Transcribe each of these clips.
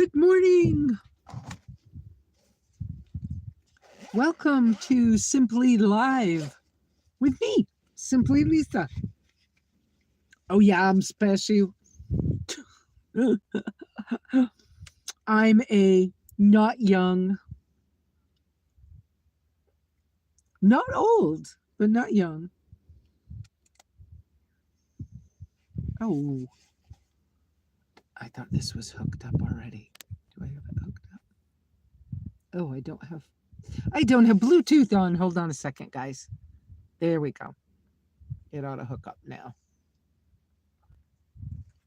Good morning. Welcome to Simply Live with me, SimplyLesa. Oh yeah, I'm special. I'm a not young, not old, but not young. Oh, I thought this was hooked up already. Do I have it hooked up? Oh, I don't have Bluetooth on. Hold on a second, guys. There we go. It ought to hook up now.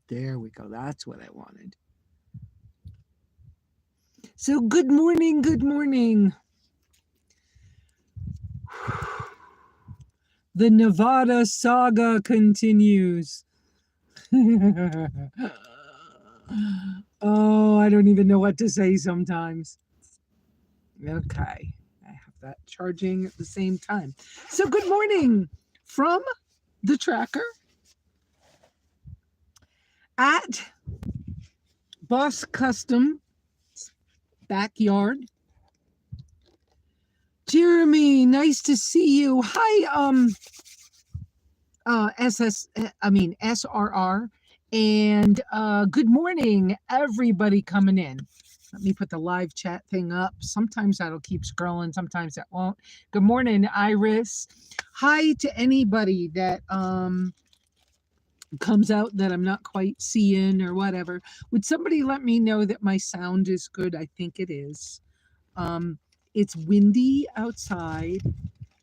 There we go. That's what I wanted. So good morning, good morning. The Nevada saga continues. Oh, I don't even know what to say sometimes. Okay, I have that charging at the same time. So good morning from the tracker at Boss Custom backyard. Jeremy, nice to see you. Hi, SRR, and good morning, everybody coming in. Let me put the live chat thing up. Sometimes that'll keep scrolling, sometimes that won't. Good morning, Iris. Hi to anybody that comes out that I'm not quite seeing or whatever. Would somebody let me know that my sound is good? I think it is. It's windy outside.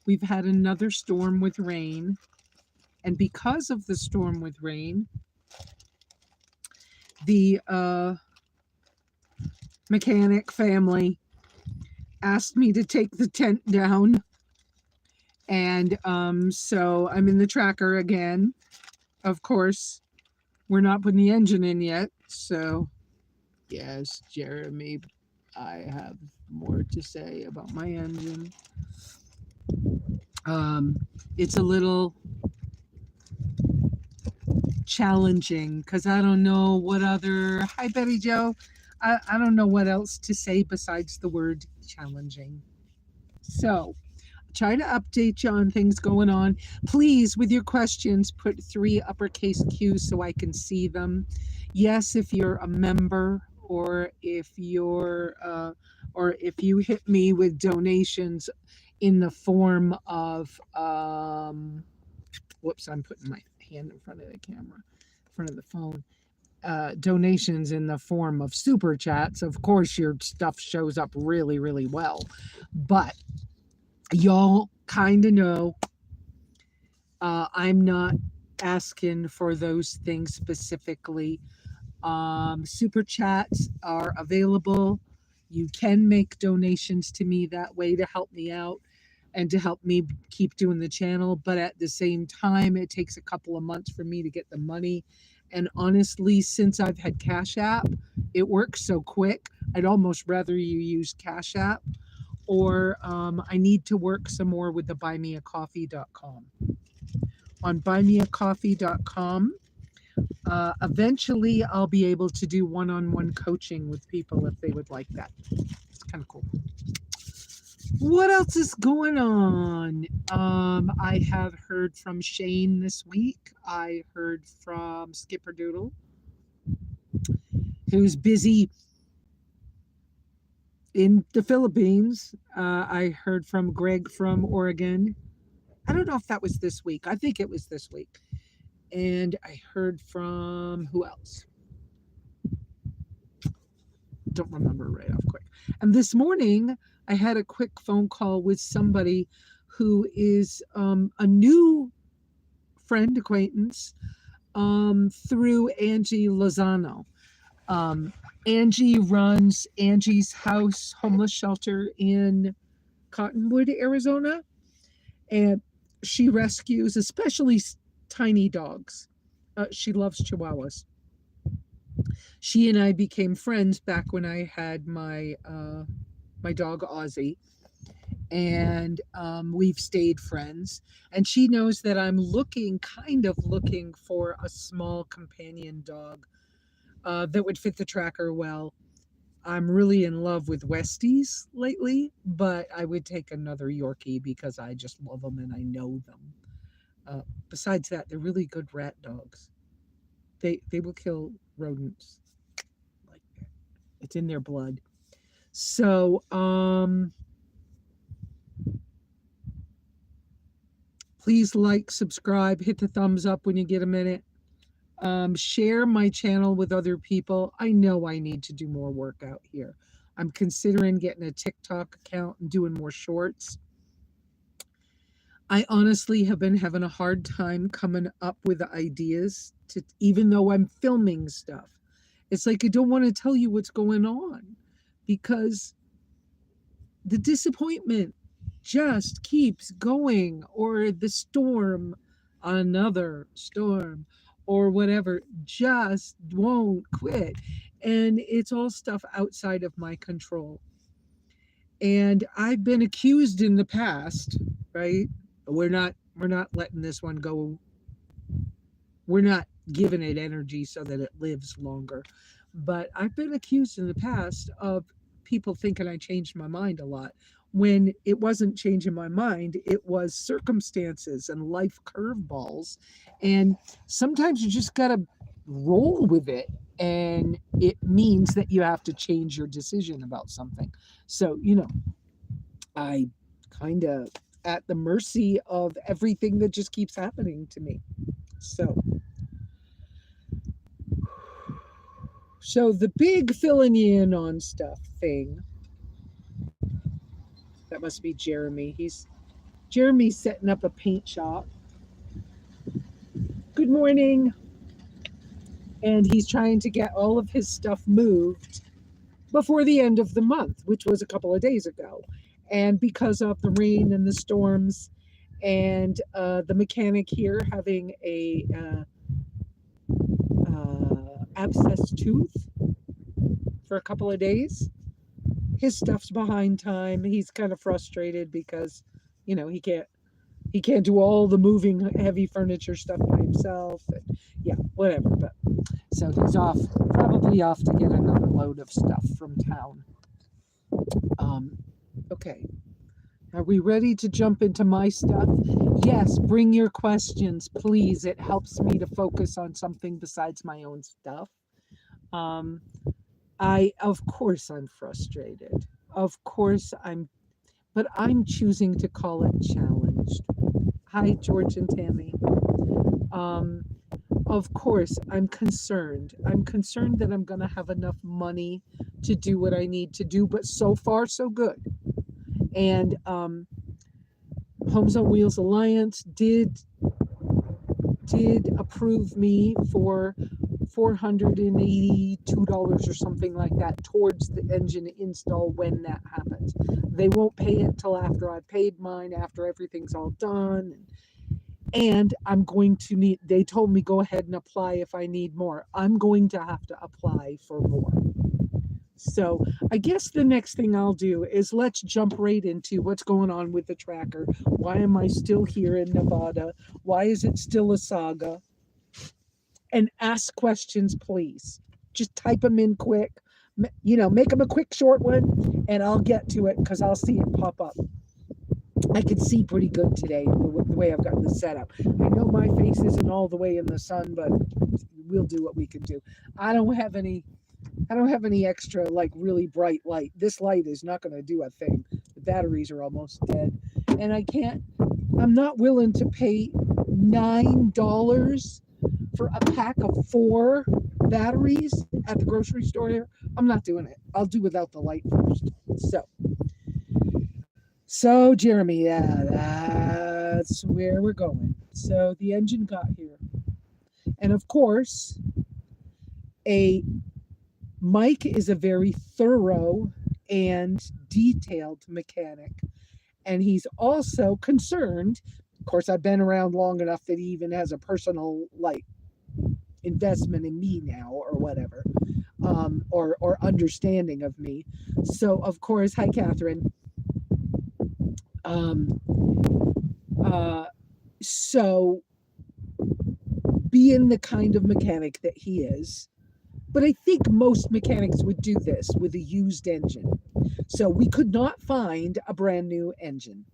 We've had another storm with rain. And because of the storm with rain, the mechanic family asked me to take the tent down. And so I'm in the tracker again. Of course, we're not putting the engine in yet. So, yes, Jeremy, I have more to say about my engine. It's a little challenging because I don't know what other, hi Betty Joe, I don't know what else to say besides the word challenging. So try to update you on things going on. Please, with your questions, put 3 uppercase Q's so I can see them. Yes, if you're a member, or if you're or if you hit me with donations in the form of whoops, I'm putting my hand in front of the camera, in front of the phone. Donations in the form of super chats. Of course, your stuff shows up really, really well. But y'all kind of know I'm not asking for those things specifically. Super chats are available. You can make donations to me that way to help me out and to help me keep doing the channel. But at the same time, it takes a couple of months for me to get the money. And honestly, since I've had Cash App, it works so quick. I'd almost rather you use Cash App, or I need to work some more with the buymeacoffee.com. On buymeacoffee.com, eventually I'll be able to do one-on-one coaching with people if they would like that. It's kind of cool. What else is going on? I have heard from Shane this week. I heard from Skipper Doodle, who's busy in the Philippines. I heard from Greg from Oregon. I don't know if that was this week. I think it was this week. And I heard from who else? Don't remember right off quick. And this morning, I had a quick phone call with somebody who is a new friend acquaintance through Angie Lozano. Angie runs Angie's House homeless shelter in Cottonwood, Arizona, and she rescues especially tiny dogs. She loves Chihuahuas. She and I became friends back when I had my my dog Ozzy, and we've stayed friends. And she knows that I'm kind of looking for a small companion dog that would fit the tracker well. I'm really in love with Westies lately, but I would take another Yorkie because I just love them and I know them. Besides that, they're really good rat dogs. They will kill rodents like that. It's in their blood. So please like, subscribe, hit the thumbs up when you get a minute. Share my channel with other people. I know I need to do more work out here. I'm considering getting a TikTok account and doing more shorts. I honestly have been having a hard time coming up with ideas to, even though I'm filming stuff. It's like I don't want to tell you what's going on because the disappointment just keeps going, or the storm, another storm, or whatever, just won't quit. And it's all stuff outside of my control. And I've been accused in the past, right? We're not letting this one go. We're not giving it energy so that it lives longer. But I've been accused in the past of people thinking I changed my mind a lot when it wasn't changing my mind. It was circumstances and life curveballs. And sometimes you just got to roll with it. And it means that you have to change your decision about something. So, I kind of at the mercy of everything that just keeps happening to me. So the big filling you in on stuff thing, that must be Jeremy. Jeremy's setting up a paint shop. Good morning. And he's trying to get all of his stuff moved before the end of the month, which was a couple of days ago. And because of the rain and the storms and the mechanic here having a abscess tooth for a couple of days, his stuff's behind time. He's kind of frustrated because, he can't do all the moving heavy furniture stuff by himself. And yeah, whatever. But so he's probably off to get another load of stuff from town. Okay. Are we ready to jump into my stuff? Yes, bring your questions, please. It helps me to focus on something besides my own stuff. Of course, I'm frustrated. Of course, but I'm choosing to call it challenged. Hi, George and Tammy. Of course, I'm concerned. I'm concerned that I'm going to have enough money to do what I need to do, but so far, so good. And Homes on Wheels Alliance did approve me for $482 or something like that towards the engine install when that happens. They won't pay it till after I've paid mine, after everything's all done. And I'm going to need, they told me go ahead and apply if I need more. I'm going to have to apply for more. So I guess the next thing I'll do is let's jump right into what's going on with the tracker. Why am I still here in Nevada? Why is it still a Saga? And ask questions, please. Just type them in quick. Make them a quick short one, and I'll get to it because I'll see it pop up. I can see pretty good today the way I've got this set up. I know my face isn't all the way in the sun, but we'll do what we can do. I don't have any extra really bright light. This light is not going to do a thing. The batteries are almost dead. And I'm not willing to pay $9 for a pack of 4 batteries at the grocery store here. I'm not doing it. I'll do without the light first. So Jeremy, yeah, that's where we're going. So the engine got here. And of course, Mike is a very thorough and detailed mechanic. And he's also concerned. Of course, I've been around long enough that he even has a personal investment in me now or whatever, or understanding of me. So of course, hi Catherine. So being the kind of mechanic that he is, But I think most mechanics would do this with a used engine. So we could not find a brand new engine.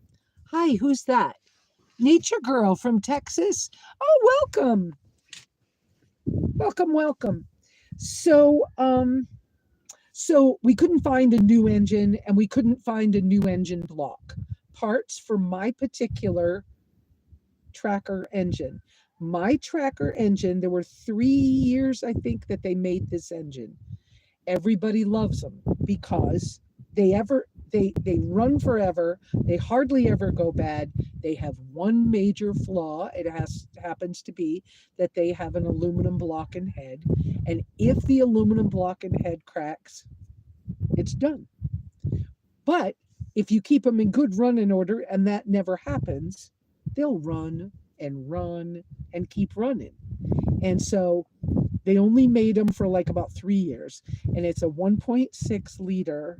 Hi, who's that? Nature Girl from Texas. Oh, welcome. Welcome, welcome. So, so we couldn't find a new engine and we couldn't find a new engine block. Parts for my particular tracker engine. My tracker engine, there were 3 years, I think, that they made this engine. Everybody loves them because they run forever. They hardly ever go bad. They have one major flaw. It happens to be that they have an aluminum block and head. And if the aluminum block and head cracks, it's done. But if you keep them in good running order and that never happens, they'll run and keep running. And so they only made them for like about 3 years. And it's a 1.6 liter,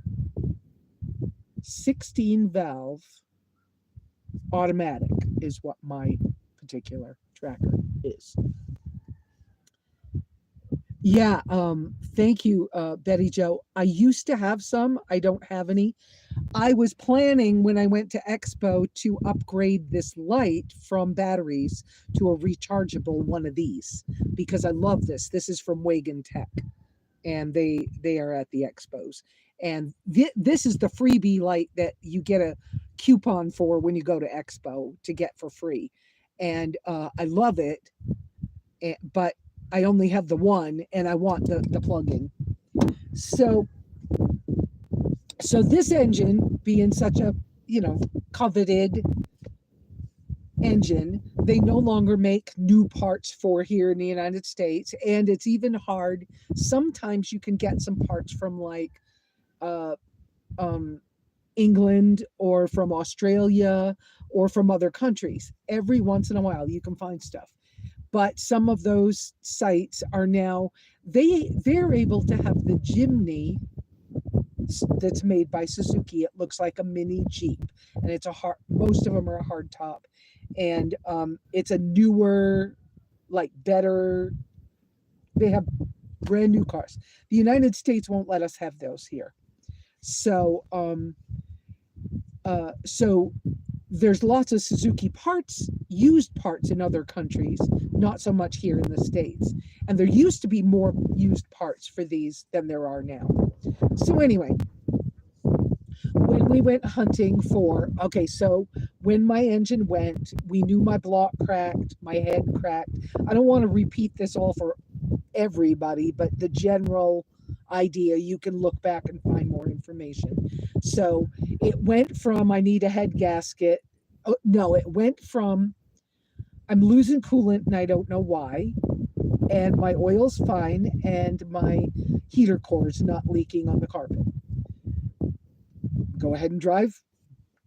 16 valve automatic is what my particular tracker is. Yeah, thank you, Betty Joe. I used to have some. I don't have any. I was planning when I went to Expo to upgrade this light from batteries to a rechargeable one of these because I love this. This is from Wagon Tech, and they are at the Expos. And this is the freebie light that you get a coupon for when you go to Expo to get for free. And I love it, but I only have the one, and I want the plug-in. So this engine being such a, coveted engine, they no longer make new parts for here in the United States. And it's even hard. Sometimes you can get some parts from like England or from Australia or from other countries. Every once in a while you can find stuff. But some of those sites are now, they're able to have the Jimny that's made by Suzuki. It looks like a mini Jeep, and it's most of them are a hard top, and it's a newer, like better. They have brand new cars. The United States won't let us have those here, so there's lots of Suzuki parts, used parts in other countries, not so much here in the States. And there used to be more used parts for these than there are now. So anyway, when we went hunting so when my engine went, we knew my block cracked, my head cracked. I don't want to repeat this all for everybody, but the general idea, you can look back and find more information. So it went from I need a head gasket. Oh, no, it went from I'm losing coolant and I don't know why, and my oil's fine, and my heater core is not leaking on the carpet. Go ahead and drive.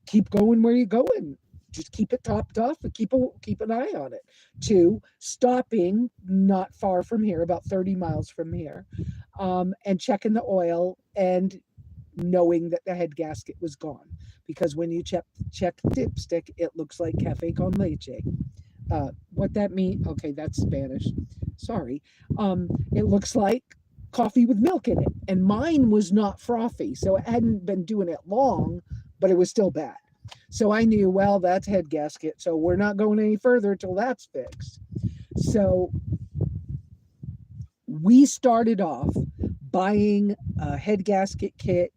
Keep going where you're going. Just keep it topped off and keep an eye on it. 2, stopping not far from here, about 30 miles from here, and checking the oil and knowing that the head gasket was gone. Because when you check the dipstick, it looks like cafe con leche. What that means? Okay, that's Spanish. Sorry. It looks like coffee with milk in it. And mine was not frothy, so it hadn't been doing it long, but it was still bad. So I knew, well, that's head gasket, so we're not going any further till that's fixed. So we started off buying a head gasket kit.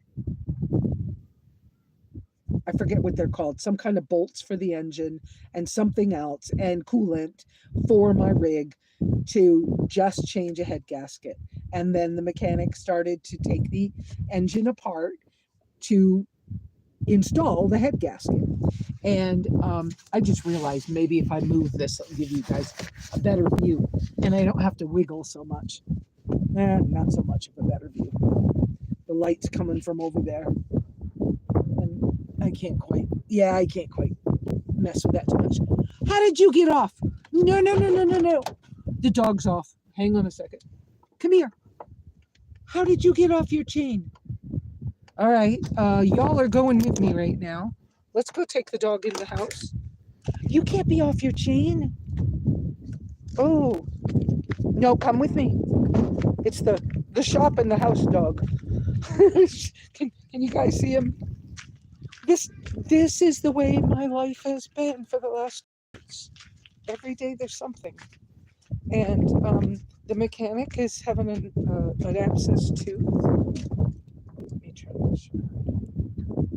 I forget what they're called, some kind of bolts for the engine and something else, and coolant for my rig to just change a head gasket. And then the mechanic started to take the engine apart to install the head gasket. And I just realized maybe if I move this, it'll give you guys a better view, and I don't have to wiggle so much. Not so much of a better view. The light's coming from over there, and I can't quite mess with that too much. How did you get off? No. The dog's off. Hang on a second. Come here. How did you get off your chain? All right, y'all are going with me right now. Let's go take the dog in the house. You can't be off your chain. Oh, no, come with me. It's the the shop and the house dog. Can you guys see him? This is the way my life has been for the last years. Every day there's something. And the mechanic is having an abscess tooth. Let me try this.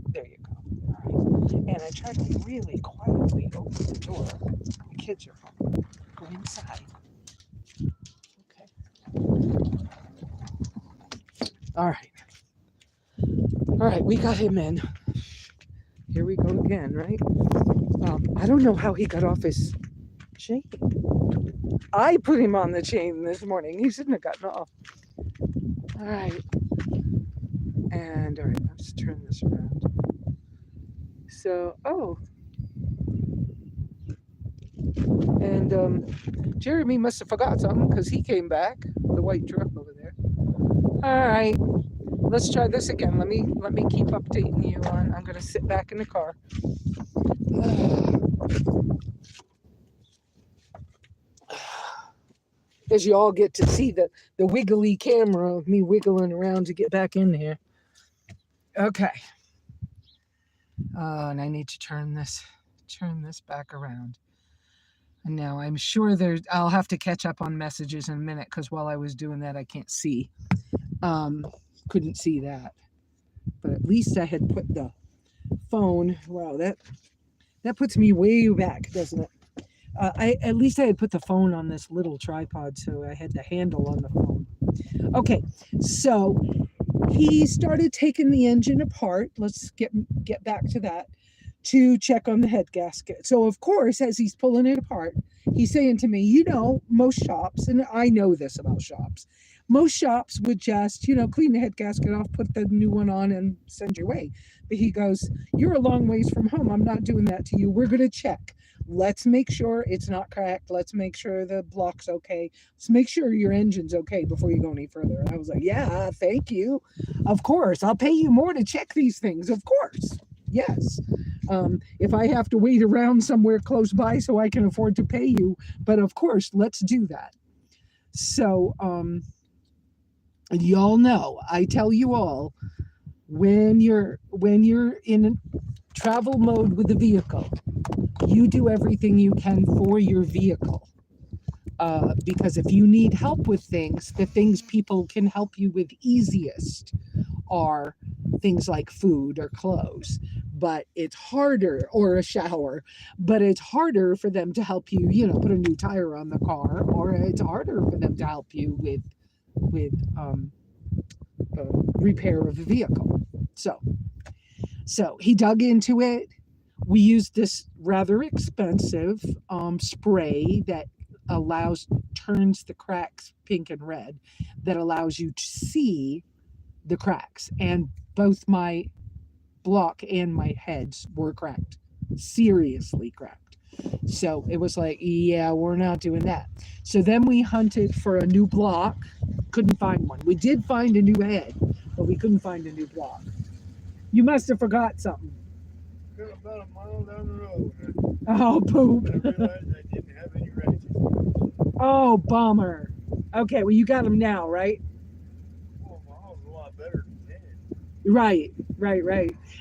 There you go. All right. And I tried to really quietly open the door. The kids are home. Go inside. Okay. All right. All right, we got him in. Here we go again, right? I don't know how he got off his chain. I put him on the chain this morning. He shouldn't have gotten off. All right. And, all right, let's turn this around. So, and Jeremy must have forgot something because he came back. The white truck over there. All right. Let's try this again. Let me keep updating you on. I'm gonna sit back in the car. As you all get to see the wiggly camera of me wiggling around to get back in here. Okay. And I need to turn this back around. And now I'm sure I'll have to catch up on messages in a minute because while I was doing that I can't see. Couldn't see that, but at least I had put the phone. Wow, that puts me way back, doesn't it? At least I had put the phone on this little tripod, so I had the handle on the phone. Okay, so he started taking the engine apart. Let's get back to that to check on the head gasket. So of course, as he's pulling it apart, he's saying to me, you know, most shops, and I know this about shops. Most shops would just, clean the head gasket off, put the new one on, and send you away. But he goes, you're a long ways from home. I'm not doing that to you. We're going to check. Let's make sure it's not cracked. Let's make sure the block's okay. Let's make sure your engine's okay before you go any further. And I was like, yeah, thank you. Of course. I'll pay you more to check these things. Of course. Yes. If I have to wait around somewhere close by so I can afford to pay you. But of course, let's do that. So, y'all know, I tell you all, when you're in travel mode with the vehicle, you do everything you can for your vehicle. Because if you need help with things, the things people can help you with easiest are things like food or clothes. But it's harder, or a shower, but it's harder for them to help you, put a new tire on the car, or it's harder for them to help you with repair of the vehicle. So he dug into it. We used this rather expensive spray that turns the cracks pink and red, that allows you to see the cracks. And both my block and my heads were cracked, seriously cracked. So it was like, yeah, we're not doing that. So then we hunted for a new block. Couldn't find one. We did find a new head, but we couldn't find a new block. You must have forgot something. About a mile down the road. Oh, poop. I realized I didn't have any ratchets. Oh, bummer. Okay, well, you got them now, right? Well, my house is a lot better than 10. Right.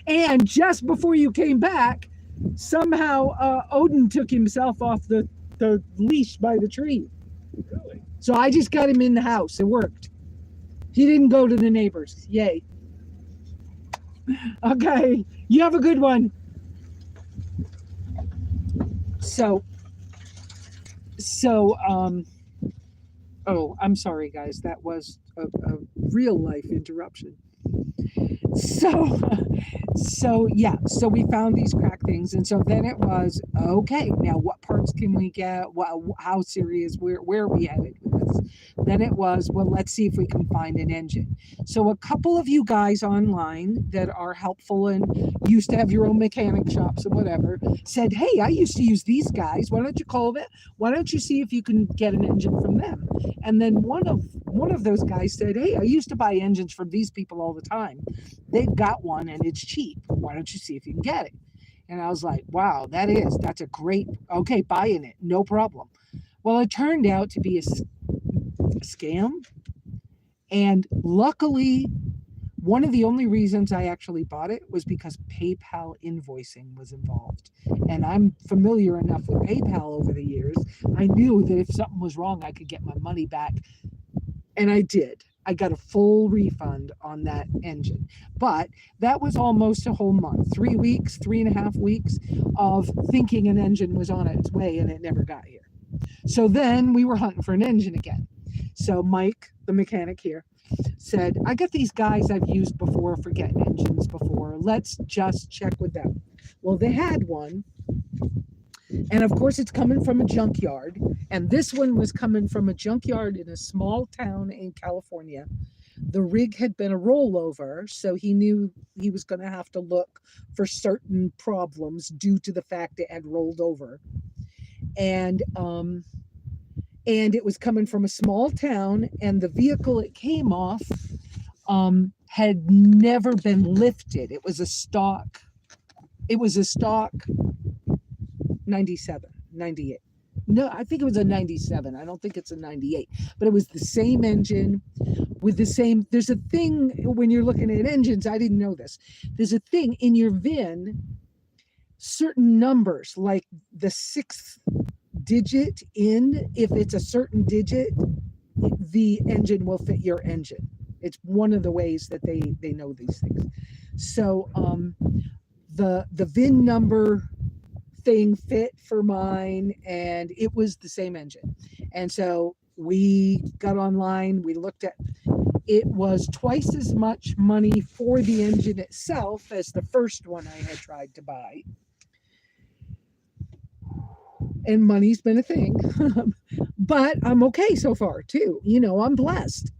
And just before you came back, somehow Odin took himself off the leash by the tree. Really? So I just got him in the house. It worked. He didn't go to the neighbors. Yay. Okay. You have a good one. So, I'm sorry, guys. That was a real life interruption. So we found these crack things, and so then it was, okay, now what parts can we get? How serious? Where are we headed with this? Then it was, well, let's see if we can find an engine. So a couple of you guys online that are helpful and used to have your own mechanic shops and whatever said, hey, I used to use these guys. Why don't you call them? Why don't you see if you can get an engine from them? And then one of those guys said, hey, I used to buy engines from these people all the time. They've got one and it's cheap. Why don't you see if you can get it? And I was like, wow, that's a great, okay, buying it, no problem. Well, it turned out to be a scam. And luckily, one of the only reasons I actually bought it was because PayPal invoicing was involved. And I'm familiar enough with PayPal over the years. I knew that if something was wrong, I could get my money back. And I did. I got a full refund on that engine. But that was almost a whole month, 3 weeks, 3.5 weeks of thinking an engine was on its way and it never got here. So then we were hunting for an engine again. So Mike, the mechanic here, said, I got these guys I've used before for getting engines before. Let's just check with them. Well, they had one. And of course, it's coming from a junkyard. And this one was coming from a junkyard in a small town in California. The rig had been a rollover, so he knew he was going to have to look for certain problems due to the fact it had rolled over. And it was coming from a small town, and the vehicle it came off had never been lifted. It was a stock 97, 98. No, I think it was a 97. I don't think it's a 98, but it was the same engine with the same. There's a thing when you're looking at engines, I didn't know this. There's a thing in your VIN, certain numbers, like the 6th digit in, if it's a certain digit, the engine will fit your engine. It's one of the ways that they know these things. So the VIN number thing fit for mine, and it was the same engine. And so we got online, we looked at it, was twice as much money for the engine itself as the first one I had tried to buy. And money's been a thing. But I'm okay so far too. I'm blessed.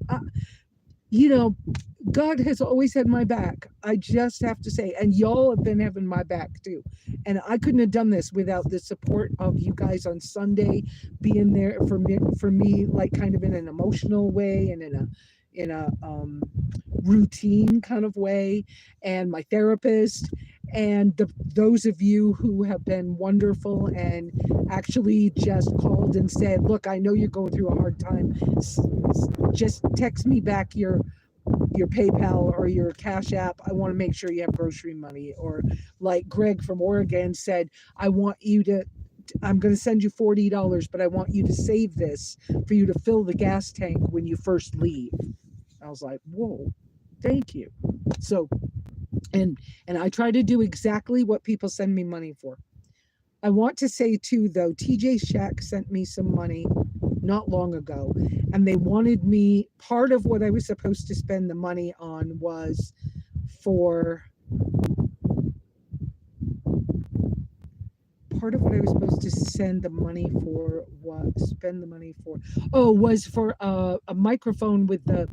God has always had my back. I just have to say, and y'all have been having my back too. And I couldn't have done this without the support of you guys on Sunday, being there for me, like kind of in an emotional way and in a routine kind of way, and my therapist, and those of you who have been wonderful and actually just called and said, look, I know you're going through a hard time. Just text me back your PayPal or your Cash App. I want to make sure you have grocery money. Or like Greg from Oregon said, I'm going to send you $40, but I want you to save this for you to fill the gas tank when you first leave. I was like, whoa, thank you. So, and I try to do exactly what people send me money for. I want to say too, though, TJ Shack sent me some money not long ago, and they wanted me, part of what I was supposed to spend the money on was for part of what I was supposed to spend the money for was for a microphone with the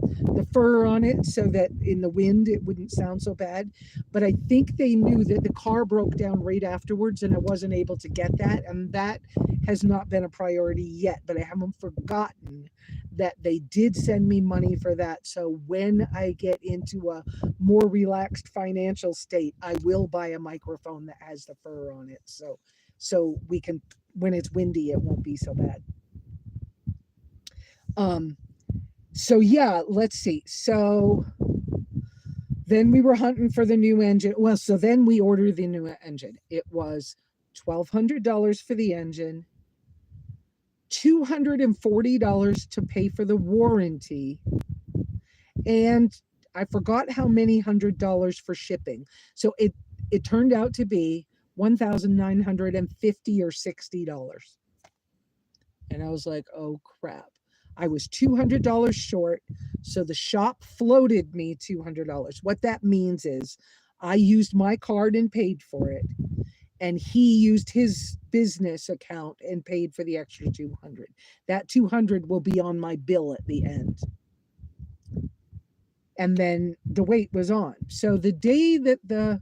fur on it, so that in the wind it wouldn't sound so bad. But I think they knew that the car broke down right afterwards and I wasn't able to get that, and that has not been a priority yet. But I haven't forgotten that they did send me money for that. So when I get into a more relaxed financial state, I will buy a microphone that has the fur on it, so we can, when it's windy, it won't be so bad. So yeah, let's see. So then we were hunting for the new engine. Well, so then we ordered the new engine. It was $1,200 for the engine, $240 to pay for the warranty, and I forgot how many $100 for shipping. So it turned out to be $1,950 or $60. And I was like, oh crap. I was $200 short. So the shop floated me $200. What that means is I used my card and paid for it, and he used his business account and paid for the extra $200. That $200 will be on my bill at the end. And then the wait was on. So the day that the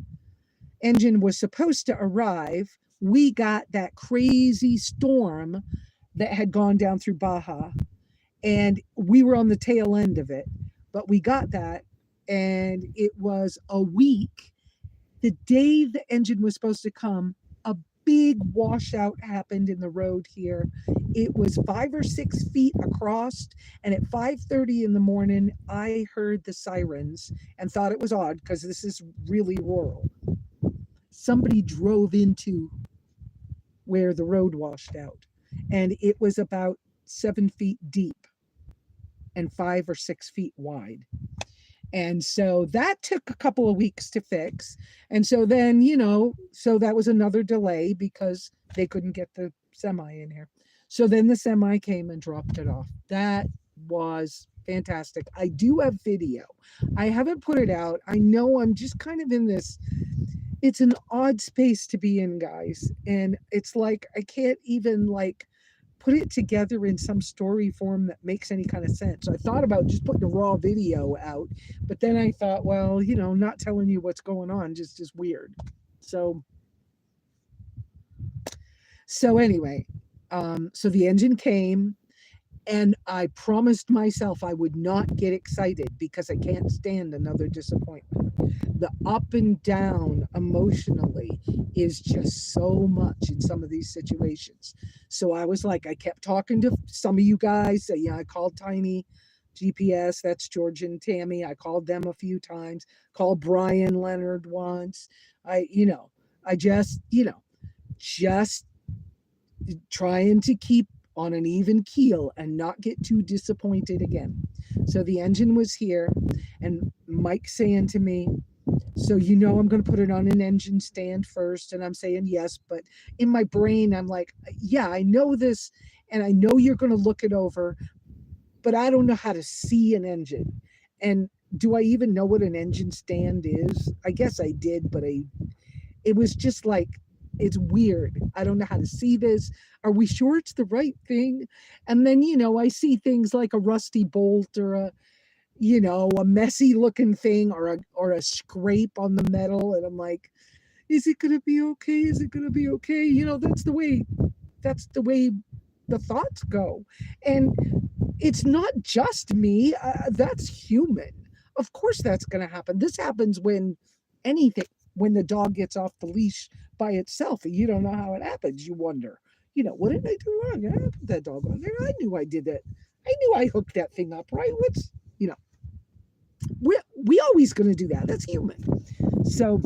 engine was supposed to arrive, we got that crazy storm that had gone down through Baja, and we were on the tail end of it, but we got that, and it was a week. The day the engine was supposed to come, a big washout happened in the road here. It was 5 or 6 feet across, and at 5:30 in the morning, I heard the sirens and thought it was odd because this is really rural. Somebody drove into where the road washed out, and it was about 7 feet deep and 5 or 6 feet wide. And so that took a couple of weeks to fix. And so then, so that was another delay because they couldn't get the semi in here. So then the semi came and dropped it off. That was fantastic. I do have video. I haven't put it out. I know I'm just kind of in this, it's an odd space to be in, guys. And it's like, I can't even put it together in some story form that makes any kind of sense. I thought about just putting a raw video out, but then I thought, well, not telling you what's going on just is weird. So anyway, so the engine came, and I promised myself I would not get excited because I can't stand another disappointment. The up and down emotionally is just so much in some of these situations. So I was like, I kept talking to some of you guys. I called Tiny GPS, that's George and Tammy. I called them a few times, called Brian Leonard once. I just trying to keep on an even keel and not get too disappointed again. So the engine was here, and Mike saying to me, so I'm going to put it on an engine stand first. And I'm saying yes, but in my brain, I'm like, yeah, I know this, and I know you're going to look it over, but I don't know how to see an engine. And do I even know what an engine stand is? I guess I did, but it was just like, it's weird. I don't know how to see this. Are we sure it's the right thing? And then, I see things like a rusty bolt or a messy looking thing or a scrape on the metal. And I'm like, is it going to be okay? Is it going to be okay? That's the way the thoughts go. And it's not just me. That's human. Of course that's going to happen. This happens when the dog gets off the leash by itself and you don't know how it happens. You wonder, what did I do wrong? I put that dog on there. I knew I did that. I knew I hooked that thing up right. We always going to do that. That's human. So,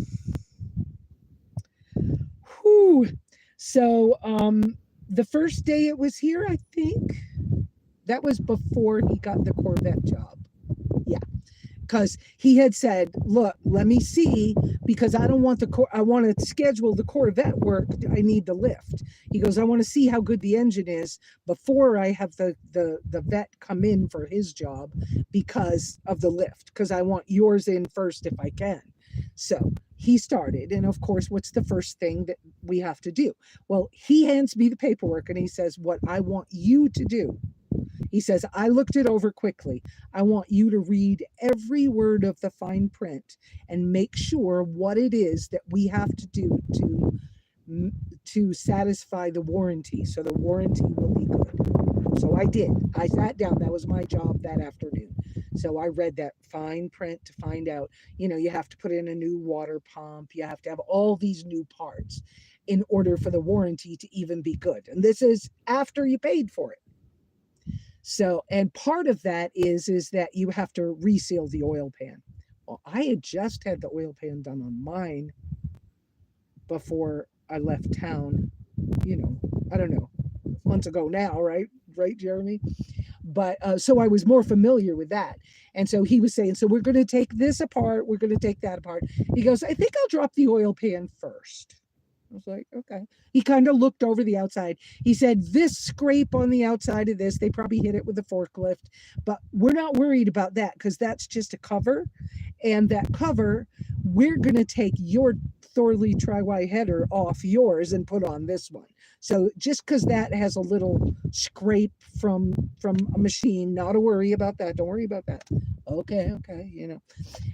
the first day it was here, I think that was before he got the Corvette job. Yeah. Because he had said, look, let me see, because I don't want I want to schedule the Corvette work. I need the lift. He goes, I want to see how good the engine is before I have the vet come in for his job because of the lift, because I want yours in first if I can. So he started. And of course, what's the first thing that we have to do? Well, he hands me the paperwork and he says, what I want you to do. He says, I looked it over quickly. I want you to read every word of the fine print and make sure what it is that we have to do to satisfy the warranty. So the warranty will be good. So I did. I sat down. That was my job that afternoon. So I read that fine print to find out, you have to put in a new water pump. You have to have all these new parts in order for the warranty to even be good. And this is after you paid for it. So, and part of that is that you have to reseal the oil pan. Well, I had just had the oil pan done on mine before I left town, I don't know, months ago now, right? Right, Jeremy? But so I was more familiar with that. And so he was saying, so we're going to take this apart. We're going to take that apart. He goes, I think I'll drop the oil pan first. I was like, okay. He kind of looked over the outside. He said, this scrape on the outside of this, they probably hit it with a forklift, but we're not worried about that because that's just a cover. And that cover, we're going to take your Thorley tri-Y header off yours and put on this one. So just because that has a little scrape from a machine, not to worry about that. Don't worry about that. Okay.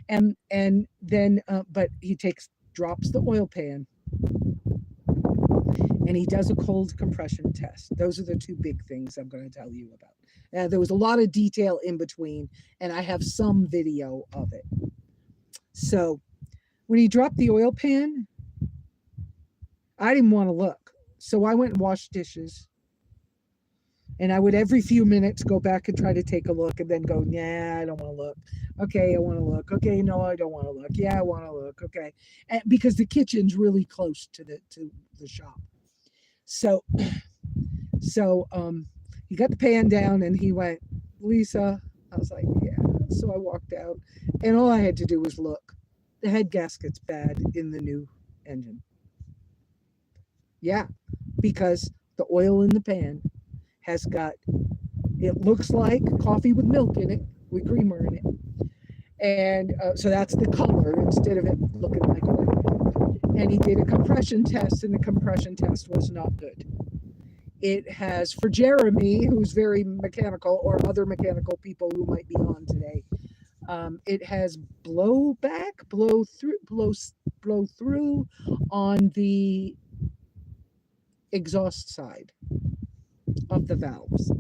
And then, but he drops the oil pan, and he does a cold compression test. Those are the two big things I'm going to tell you about. There was a lot of detail in between, and I have some video of it. So when he dropped the oil pan, I didn't want to look. So I went and washed dishes. And I would every few minutes go back and try to take a look and then go, yeah, I don't want to look. Okay, I want to look. Okay, no, I don't want to look. Yeah, I want to look. Okay. And because the kitchen's really close to the shop. So he got the pan down and he went, Lesa. I was like, yeah. So I walked out and all I had to do was look. The head gasket's bad in the new engine. Yeah, because the oil in the pan has got, it looks like coffee with milk in it, with creamer in it. And so that's the color instead of it looking like oil. And he did a compression test, and the compression test was not good. It has, for Jeremy, who's very mechanical, or other mechanical people who might be on today, it has blow through on the exhaust side of the valves.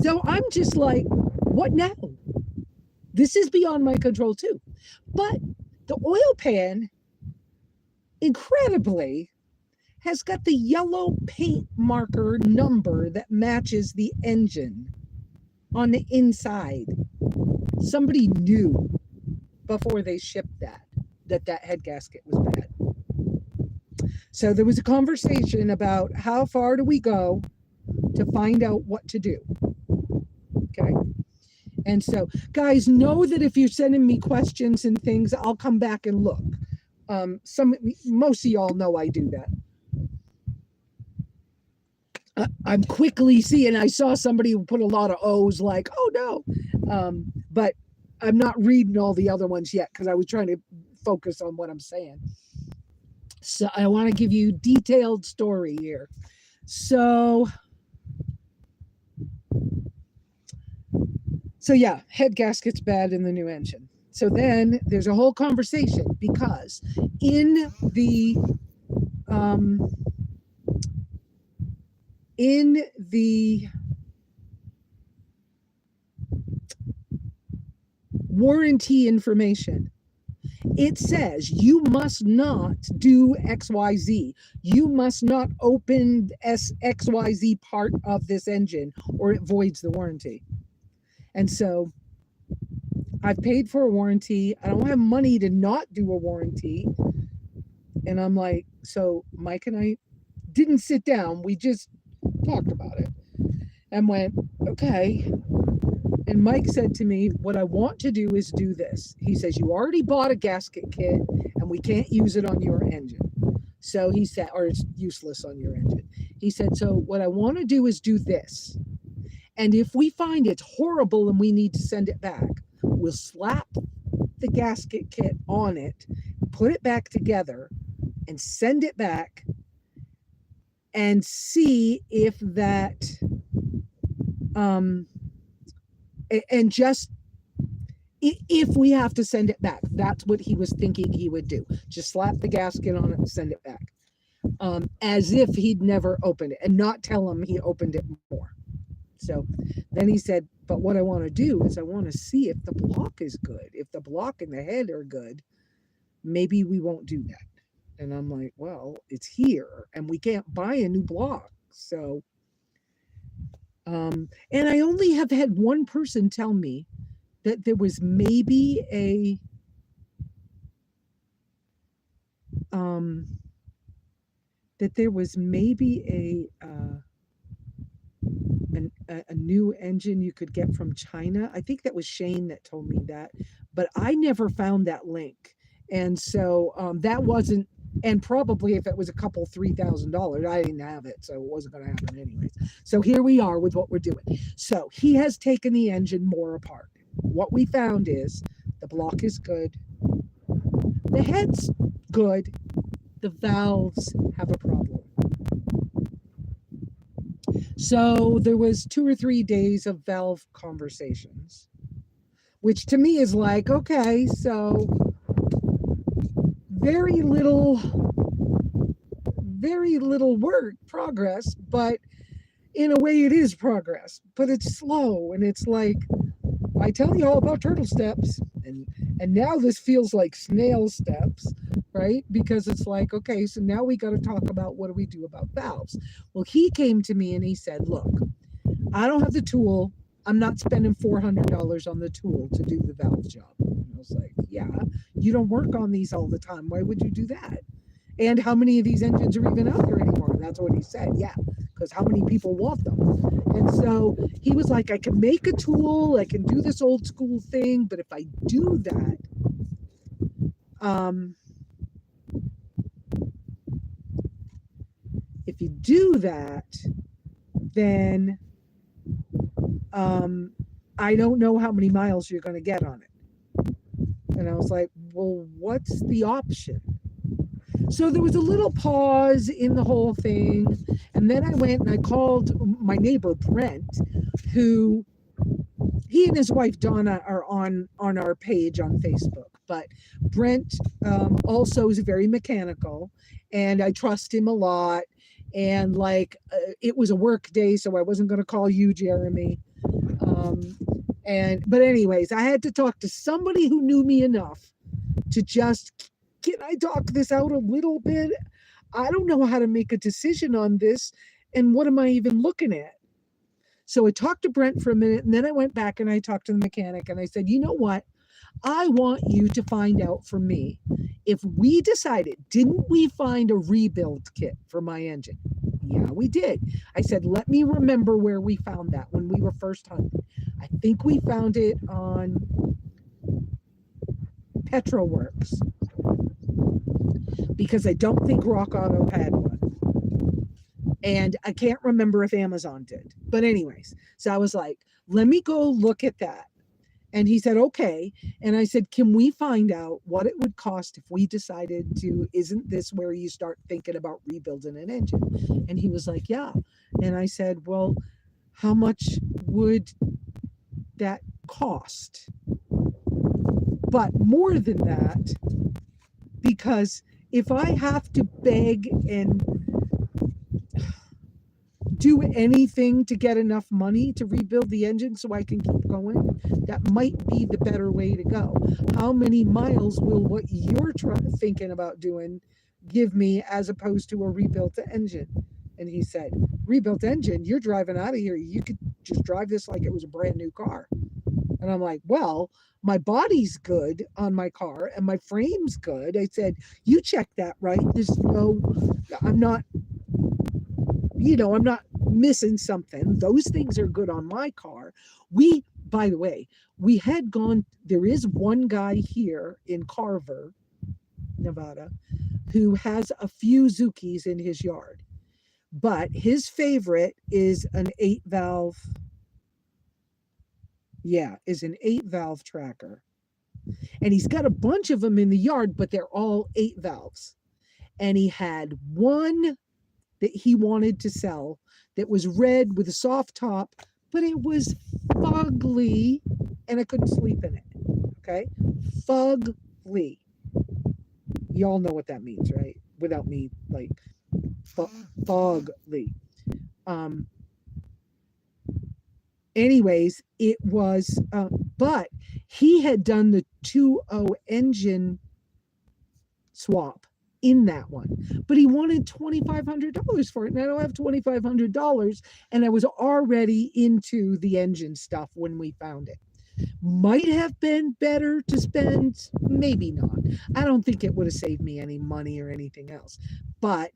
So I'm just like, what now? This is beyond my control too. But the oil pan, incredibly, has got the yellow paint marker number that matches the engine on the inside. Somebody knew before they shipped that head gasket was bad. So there was a conversation about how far do we go to find out what to do. Okay. And so, guys, know that if you're sending me questions and things, I'll come back and look. Most of y'all know I do that. I'm quickly seeing, I saw somebody who put a lot of O's like, oh no. But I'm not reading all the other ones yet because I was trying to focus on what I'm saying. So I want to give you a detailed story here. So yeah, head gasket's bad in the new engine. So then there's a whole conversation because in the warranty information, it says you must not do XYZ. You must not open XYZ part of this engine or it voids the warranty. And so I've paid for a warranty. I don't have money to not do a warranty. And I'm like, so Mike and I didn't sit down. We just talked about it and went, okay. And Mike said to me, what I want to do is do this. He says, you already bought a gasket kit and we can't use it on your engine. So he said, or it's useless on your engine. He said, so what I want to do is do this. And if we find it's horrible and we need to send it back, we'll slap the gasket kit on it, put it back together, and send it back and see if that, and just if we have to send it back. That's what he was thinking he would do. Just slap the gasket on it and send it back. As if he'd never opened it and not tell him he opened it more. So then he said, but what I want to do is I want to see if the block is good. If the block and the head are good, maybe we won't do that. And I'm like, well, it's here and we can't buy a new block. So, and I only have had one person tell me that there was maybe a new engine you could get from China. I think that was Shane that told me that, but I never found that link. And so that wasn't, and probably if it was a couple $3,000, I didn't have it, so it wasn't going to happen anyways. So here we are with what we're doing. So he has taken the engine more apart. What we found is the block is good, the head's good, the valves have a problem. So there was 2 or 3 days of valve conversations, which to me is like, okay, so very little progress, but in a way it is progress, but it's slow. And it's like, I tell you all about turtle steps And now this feels like snail steps, right? Because it's like, okay, so now we got to talk about what do we do about valves. Well, he came to me and he said, look, I don't have the tool. I'm not spending $400 on the tool to do the valve job. And I was like, yeah, you don't work on these all the time. Why would you do that? And how many of these engines are even out there anymore? And that's what he said. Yeah, because how many people want them? And so he was like, I can make a tool, I can do this old school thing, but if I do that, if you do that, then I don't know how many miles you're going to get on it. And I was like, well, what's the option? So there was a little pause in the whole thing. And then I went and I called my neighbor, Brent, who he and his wife, Donna, are on our page on Facebook. But Brent also is very mechanical and I trust him a lot. And like, it was a work day, so I wasn't going to call you, Jeremy. But anyways, I had to talk to somebody who knew me enough to just, can I talk this out a little bit? I don't know how to make a decision on this. And what am I even looking at? So I talked to Brent for a minute, and then I went back and I talked to the mechanic and I said, you know what? I want you to find out for me if we decided, didn't we find a rebuild kit for my engine? Yeah, we did. I said, let me remember where we found that when we were first hunting. I think we found it on Petroworks because I don't think Rock Auto had one. And I can't remember if Amazon did. But anyways, so I was like, let me go look at that. And he said, okay. And I said, can we find out what it would cost if we decided to, isn't this where you start thinking about rebuilding an engine? And he was like, yeah. And I said, well, how much would that cost? But more than that, because if I have to beg and do anything to get enough money to rebuild the engine so I can keep going, that might be the better way to go. How many miles will what you're thinking about doing give me as opposed to a rebuilt engine? And he said, rebuilt engine, you're driving out of here. You could just drive this like it was a brand new car. And I'm like, well, my body's good on my car and my frame's good. I said, you check that, right? I'm not missing something. Those things are good on my car. By the way, we had gone, there is one guy here in Carver, Nevada, who has a few Zukis in his yard, but his favorite is an 8-valve. Yeah, is an 8-valve tracker. And he's got a bunch of them in the yard, but they're all 8 valves. And he had one that he wanted to sell that was red with a soft top, but it was fugly and I couldn't sleep in it. Okay? Fugly. Y'all know what that means, right? Without me, like, fugly. Anyways, it was, but he had done the 2.0 engine swap in that one, but he wanted $2,500 for it, and I don't have $2,500, and I was already into the engine stuff when we found it. Might have been better to spend, maybe not. I don't think it would have saved me any money or anything else, but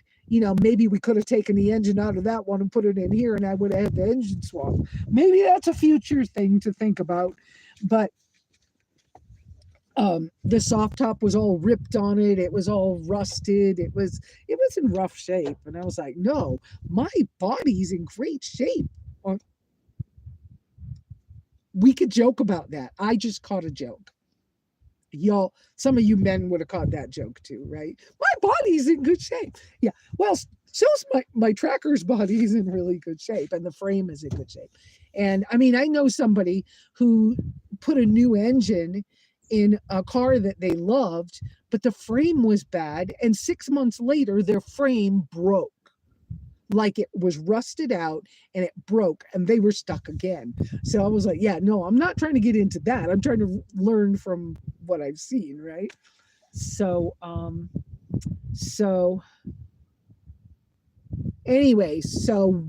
maybe we could have taken the engine out of that one and put it in here, and I would have had the engine swap. Maybe that's a future thing to think about, but the soft top was all ripped on it. It was all rusted. It was in rough shape. And I was like, no, my body's in great shape. We could joke about that. I just caught a joke. Y'all, some of you men would have caught that joke too, right? My body's in good shape. Yeah. Well, so's my tracker's body's in really good shape, and the frame is in good shape. And I mean, I know somebody who put a new engine in a car that they loved, but the frame was bad, and 6 months later their frame broke. like it was rusted out and it broke and they were stuck again. So I was like, yeah, no, I'm not trying to get into that. I'm trying to learn from what I've seen, right? So so anyway, so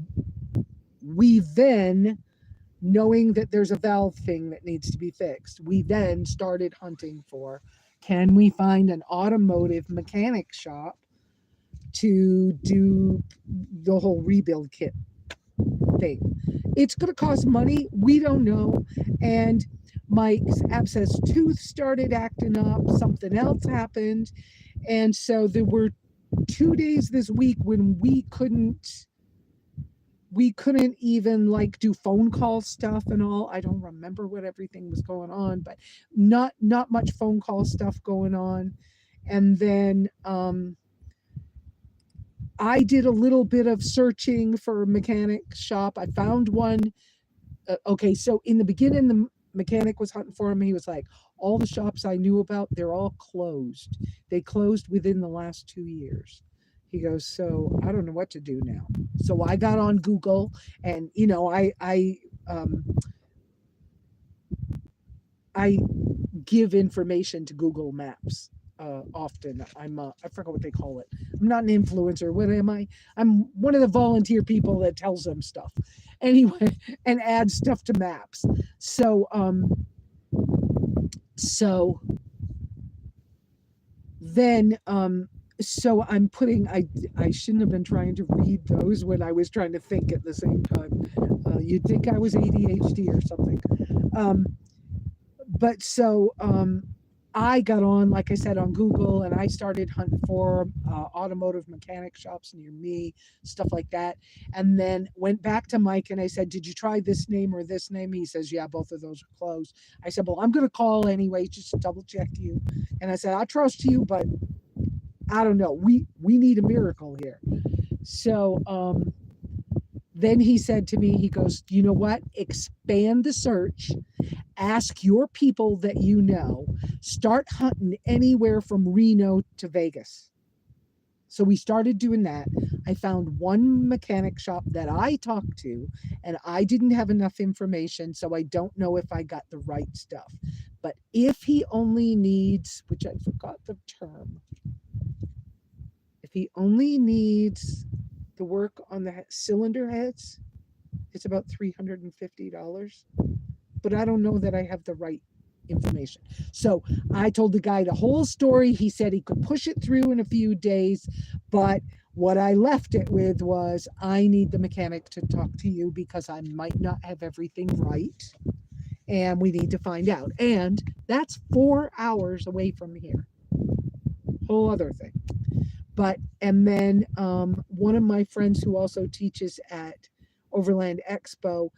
we then, knowing that there's a valve thing that needs to be fixed, we then started hunting for, can we find an automotive mechanic shop to do the whole rebuild kit thing. It's going to cost money. We don't know. And Mike's abscess tooth started acting up. Something else happened. And so there were 2 days this week when we couldn't even like do phone call stuff and all. I don't remember what everything was going on, but not much phone call stuff going on. And then I did a little bit of searching for a mechanic shop. I found one. Okay, so in the beginning, the mechanic was hunting for him. He was like, all the shops I knew about, they're all closed. They closed within the last 2 years. He goes, so I don't know what to do now. So I got on Google, and I give information to Google Maps often. I forgot what they call it. I'm not an influencer. What am I? I'm one of the volunteer people that tells them stuff. Anyway, and adds stuff to maps. So then so I'm putting, I shouldn't have been trying to read those when I was trying to think at the same time. You'd think I was ADHD or something. But so I got on, like I said, on Google, and I started hunting for automotive mechanic shops near me, stuff like that. And then went back to Mike and I said, did you try this name or this name? He says, yeah, both of those are closed. I said, well, I'm going to call anyway, just to double check you. And I said, I trust you, but I don't know. We need a miracle here. So then he said to me, he goes, you know what? Expand the search. Ask your people that you know. Start hunting anywhere from Reno to Vegas. So we started doing that. I found one mechanic shop that I talked to, and I didn't have enough information, so I don't know if I got the right stuff. But if he only needs, which I forgot the term, if he only needs the work on the cylinder heads, it's about $350. But I don't know that I have the right information. So I told the guy the whole story. He said he could push it through in a few days, but what I left it with was, I need the mechanic to talk to you because I might not have everything right, and we need to find out. And that's 4 hours away from here. Whole other thing. But, and then one of my friends who also teaches at Overland Expo,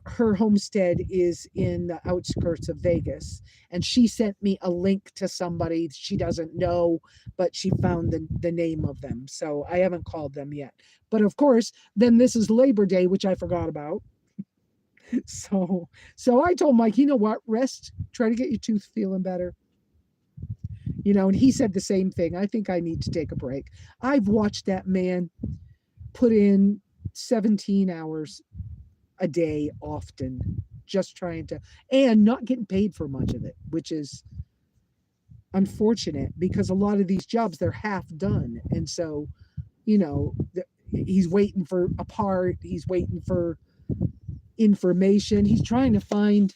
her homestead is in the outskirts of Vegas, and she sent me a link to somebody she doesn't know, but she found the name of them. So I haven't called them yet. But of course, then this is Labor Day, which I forgot about. So I told Mike, you know what, rest, try to get your tooth feeling better. And he said the same thing. I think I need to take a break. I've watched that man put in 17 hours a day often, just trying to, and not getting paid for much of it, which is unfortunate because a lot of these jobs, they're half done. And so, he's waiting for a part, he's waiting for information. He's trying to find,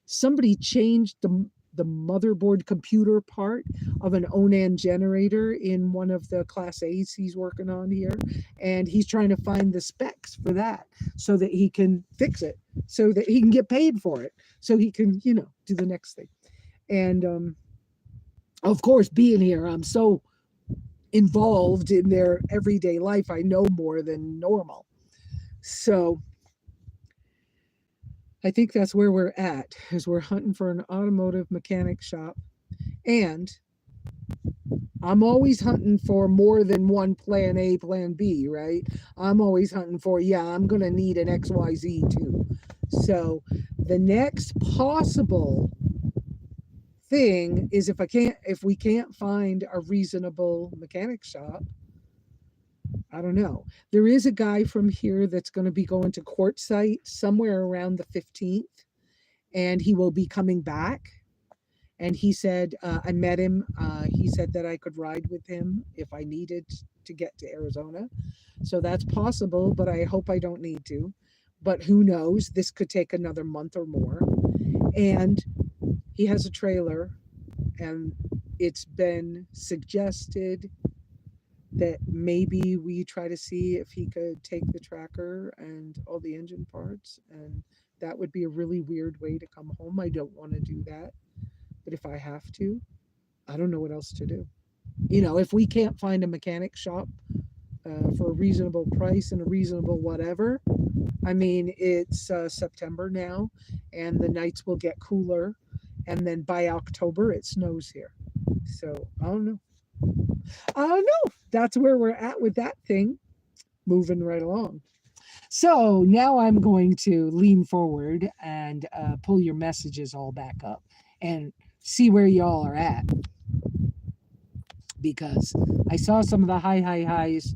somebody changed the motherboard computer part of an Onan generator in one of the Class A's he's working on here. And he's trying to find the specs for that so that he can fix it, so that he can get paid for it, so he can, do the next thing. And of course, being here, I'm so involved in their everyday life, I know more than normal. So I think that's where we're at, is we're hunting for an automotive mechanic shop. And I'm always hunting for more than one plan A, plan B, right? I'm always hunting for, I'm going to need an XYZ too. So the next possible thing is, if we can't find a reasonable mechanic shop, I don't know. There is a guy from here that's going to be going to Quartzsite somewhere around the 15th, and he will be coming back. And he said, I met him. He said that I could ride with him if I needed to get to Arizona. So that's possible, but I hope I don't need to. But who knows? This could take another month or more. And he has a trailer, and it's been suggested that maybe we try to see if he could take the tracker and all the engine parts. And that would be a really weird way to come home. I don't want to do that. But if I have to, I don't know what else to do. If we can't find a mechanic shop for a reasonable price and a reasonable whatever, I mean, it's September now, and the nights will get cooler. And then by October, it snows here. So I don't know. I don't know. That's where we're at with that thing. Moving right along. So now I'm going to lean forward and pull your messages all back up and see where y'all are at. Because I saw some of the highs,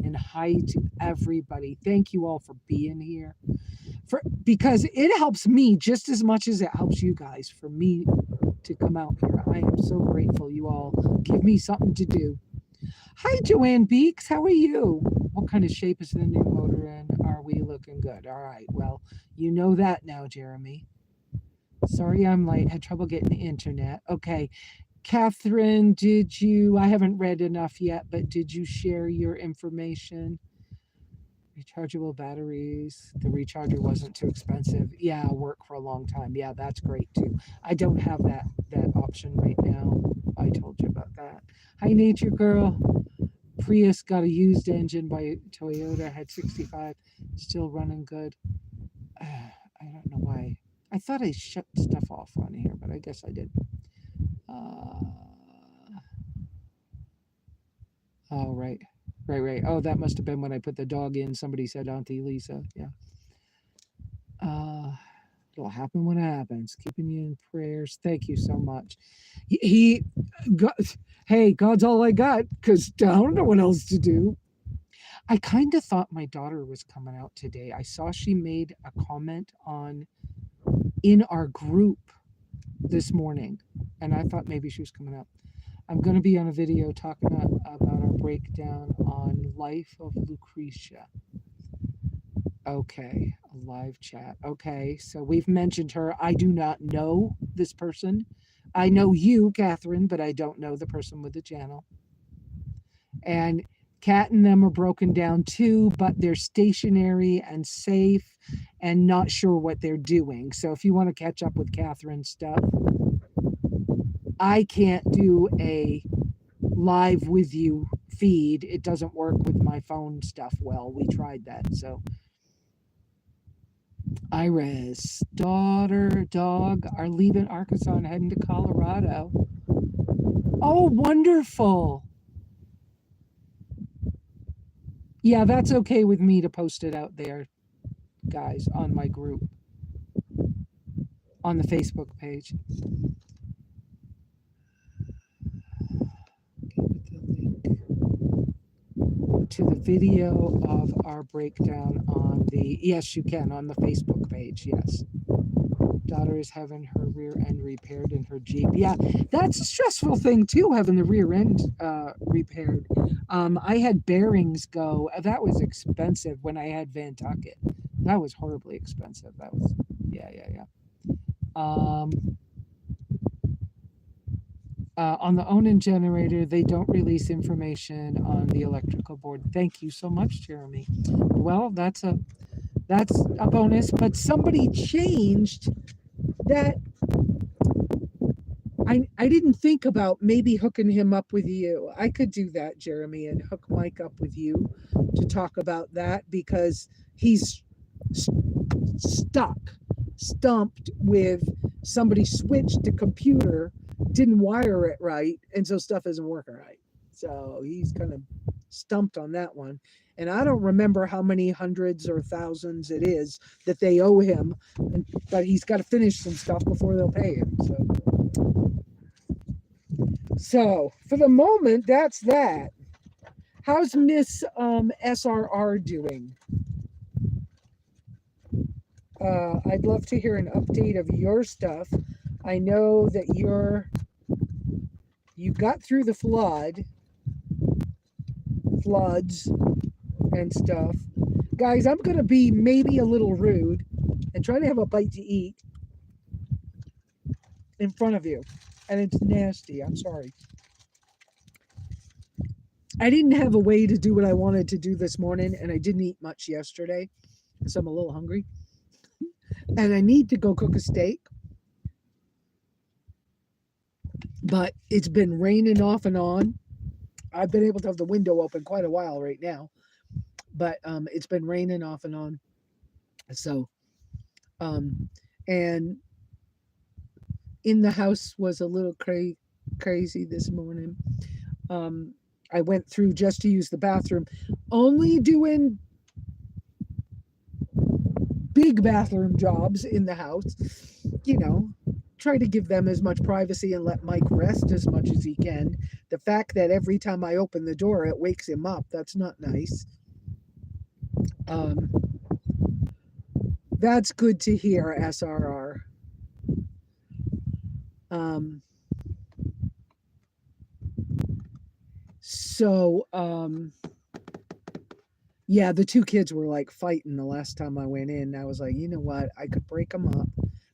and hi to everybody. Thank you all for being here. Because it helps me just as much as it helps you guys for me to come out here. I am so grateful you all give me something to do. Hi, Joanne Beeks. How are you? What kind of shape is the new motor in? Are we looking good? All right. Well, you know that now, Jeremy. Sorry I'm late. Had trouble getting the internet. Okay. Catherine, I haven't read enough yet, but did you share your information? Rechargeable batteries. The recharger wasn't too expensive. Yeah, work for a long time. Yeah, that's great too. I don't have that option right now. I told you about that. Hi, Nature Girl. Prius got a used engine by Toyota. Had 65. Still running good. I don't know why. I thought I shut stuff off on here, but I guess I did. Oh, right. Oh, that must have been when I put the dog in. Somebody said Auntie Lesa. Yeah. It'll happen when it happens. Keeping you in prayers. Thank you so much. Hey, God's all I got, because I don't know what else to do. I kind of thought my daughter was coming out today. I saw she made a comment in our group this morning, and I thought maybe she was coming out. I'm going to be on a video talking about our breakdown on Life of Lucretia. Okay, a live chat. Okay, so we've mentioned her. I do not know this person. I know you, Catherine, but I don't know the person with the channel. And Kat and them are broken down too, but they're stationary and safe and not sure what they're doing. So if you want to catch up with Catherine's stuff, I can't do a live with you feed. It doesn't work with my phone stuff well. We tried that. So Iris, daughter, dog are leaving Arkansas and heading to Colorado. Oh, wonderful. Yeah, that's okay with me to post it out there, guys, on my group, on the Facebook page. To the video of our breakdown on yes, you can, on the Facebook page. Yes. Daughter is having her rear end repaired in her Jeep. Yeah, that's a stressful thing too, having the rear end repaired. I had bearings go. That was expensive when I had Vantucket. That was horribly expensive. That was, yeah. On the Onan generator, they don't release information on the electrical board. Thank you so much, Jeremy. Well, that's a bonus, but somebody changed that. I didn't think about maybe hooking him up with you. I could do that, Jeremy, and hook Mike up with you to talk about that, because he's stumped with somebody switched to computer, didn't wire it right, and so stuff isn't working right. So he's kind of stumped on that one. And I don't remember how many hundreds or thousands it is that they owe him, but he's got to finish some stuff before they'll pay him. So for the moment, that's that. How's Miss SRR doing? I'd love to hear an update of your stuff. I know that you got through the floods and stuff. Guys, I'm going to be maybe a little rude and try to have a bite to eat in front of you. And it's nasty. I'm sorry. I didn't have a way to do what I wanted to do this morning, and I didn't eat much yesterday, so I'm a little hungry. And I need to go cook a steak. But it's been raining off and on. I've been able to have the window open quite a while right now. But it's been raining off and on. So, and in the house was a little crazy this morning. I went through just to use the bathroom, only doing big bathroom jobs in the house, try to give them as much privacy and let Mike rest as much as he can. The fact that every time I open the door, it wakes him up, that's not nice. That's good to hear, SRR. Yeah, the two kids were like fighting the last time I went in. I was like, you know what? I could break them up,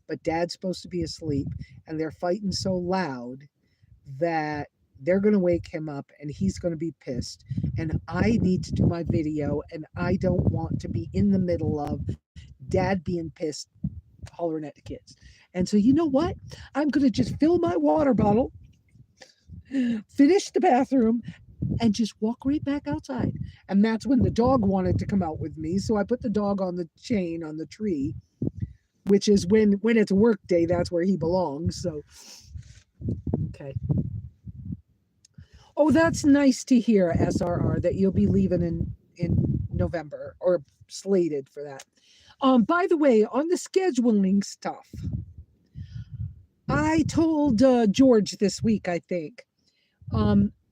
but Dad's supposed to be asleep, and they're fighting so loud that they're going to wake him up, and he's going to be pissed. And I need to do my video, and I don't want to be in the middle of Dad being pissed, hollering at the kids. And so, you know what? I'm going to just fill my water bottle, finish the bathroom, and just walk right back outside. And that's when the dog wanted to come out with me. So I put the dog on the chain on the tree, which is when it's a work day, that's where he belongs. So, okay. Oh, that's nice to hear, SRR, that you'll be leaving in November, or slated for that. By the way, on the scheduling stuff, I told George this week, I think,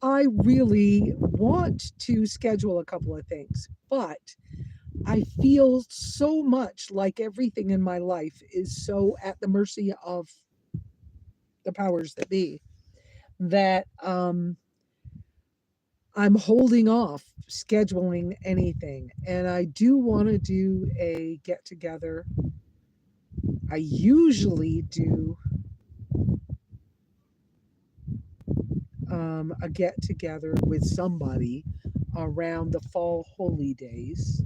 I really want to schedule a couple of things, but I feel so much like everything in my life is so at the mercy of the powers that be that I'm holding off scheduling anything. And I do want to do a get together. I usually do a get together with somebody around the fall holy days.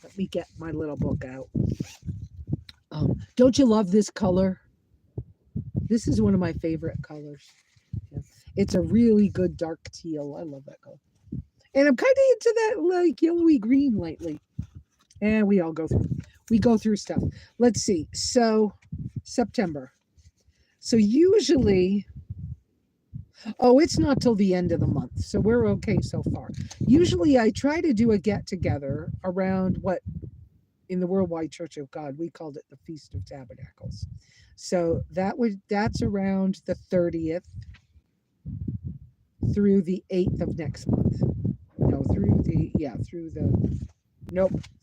Let me get my little book out. Don't you love this color? This is one of my favorite colors. Yeah. It's a really good dark teal. I love that color. And I'm kind of into that like yellowy green lately. And we go through stuff. Let's see. So September. So usually, it's not till the end of the month. So we're okay so far. Usually I try to do a get together around what in the Worldwide Church of God, we called it the Feast of Tabernacles. So that's around the 30th through the 8th of next month. No,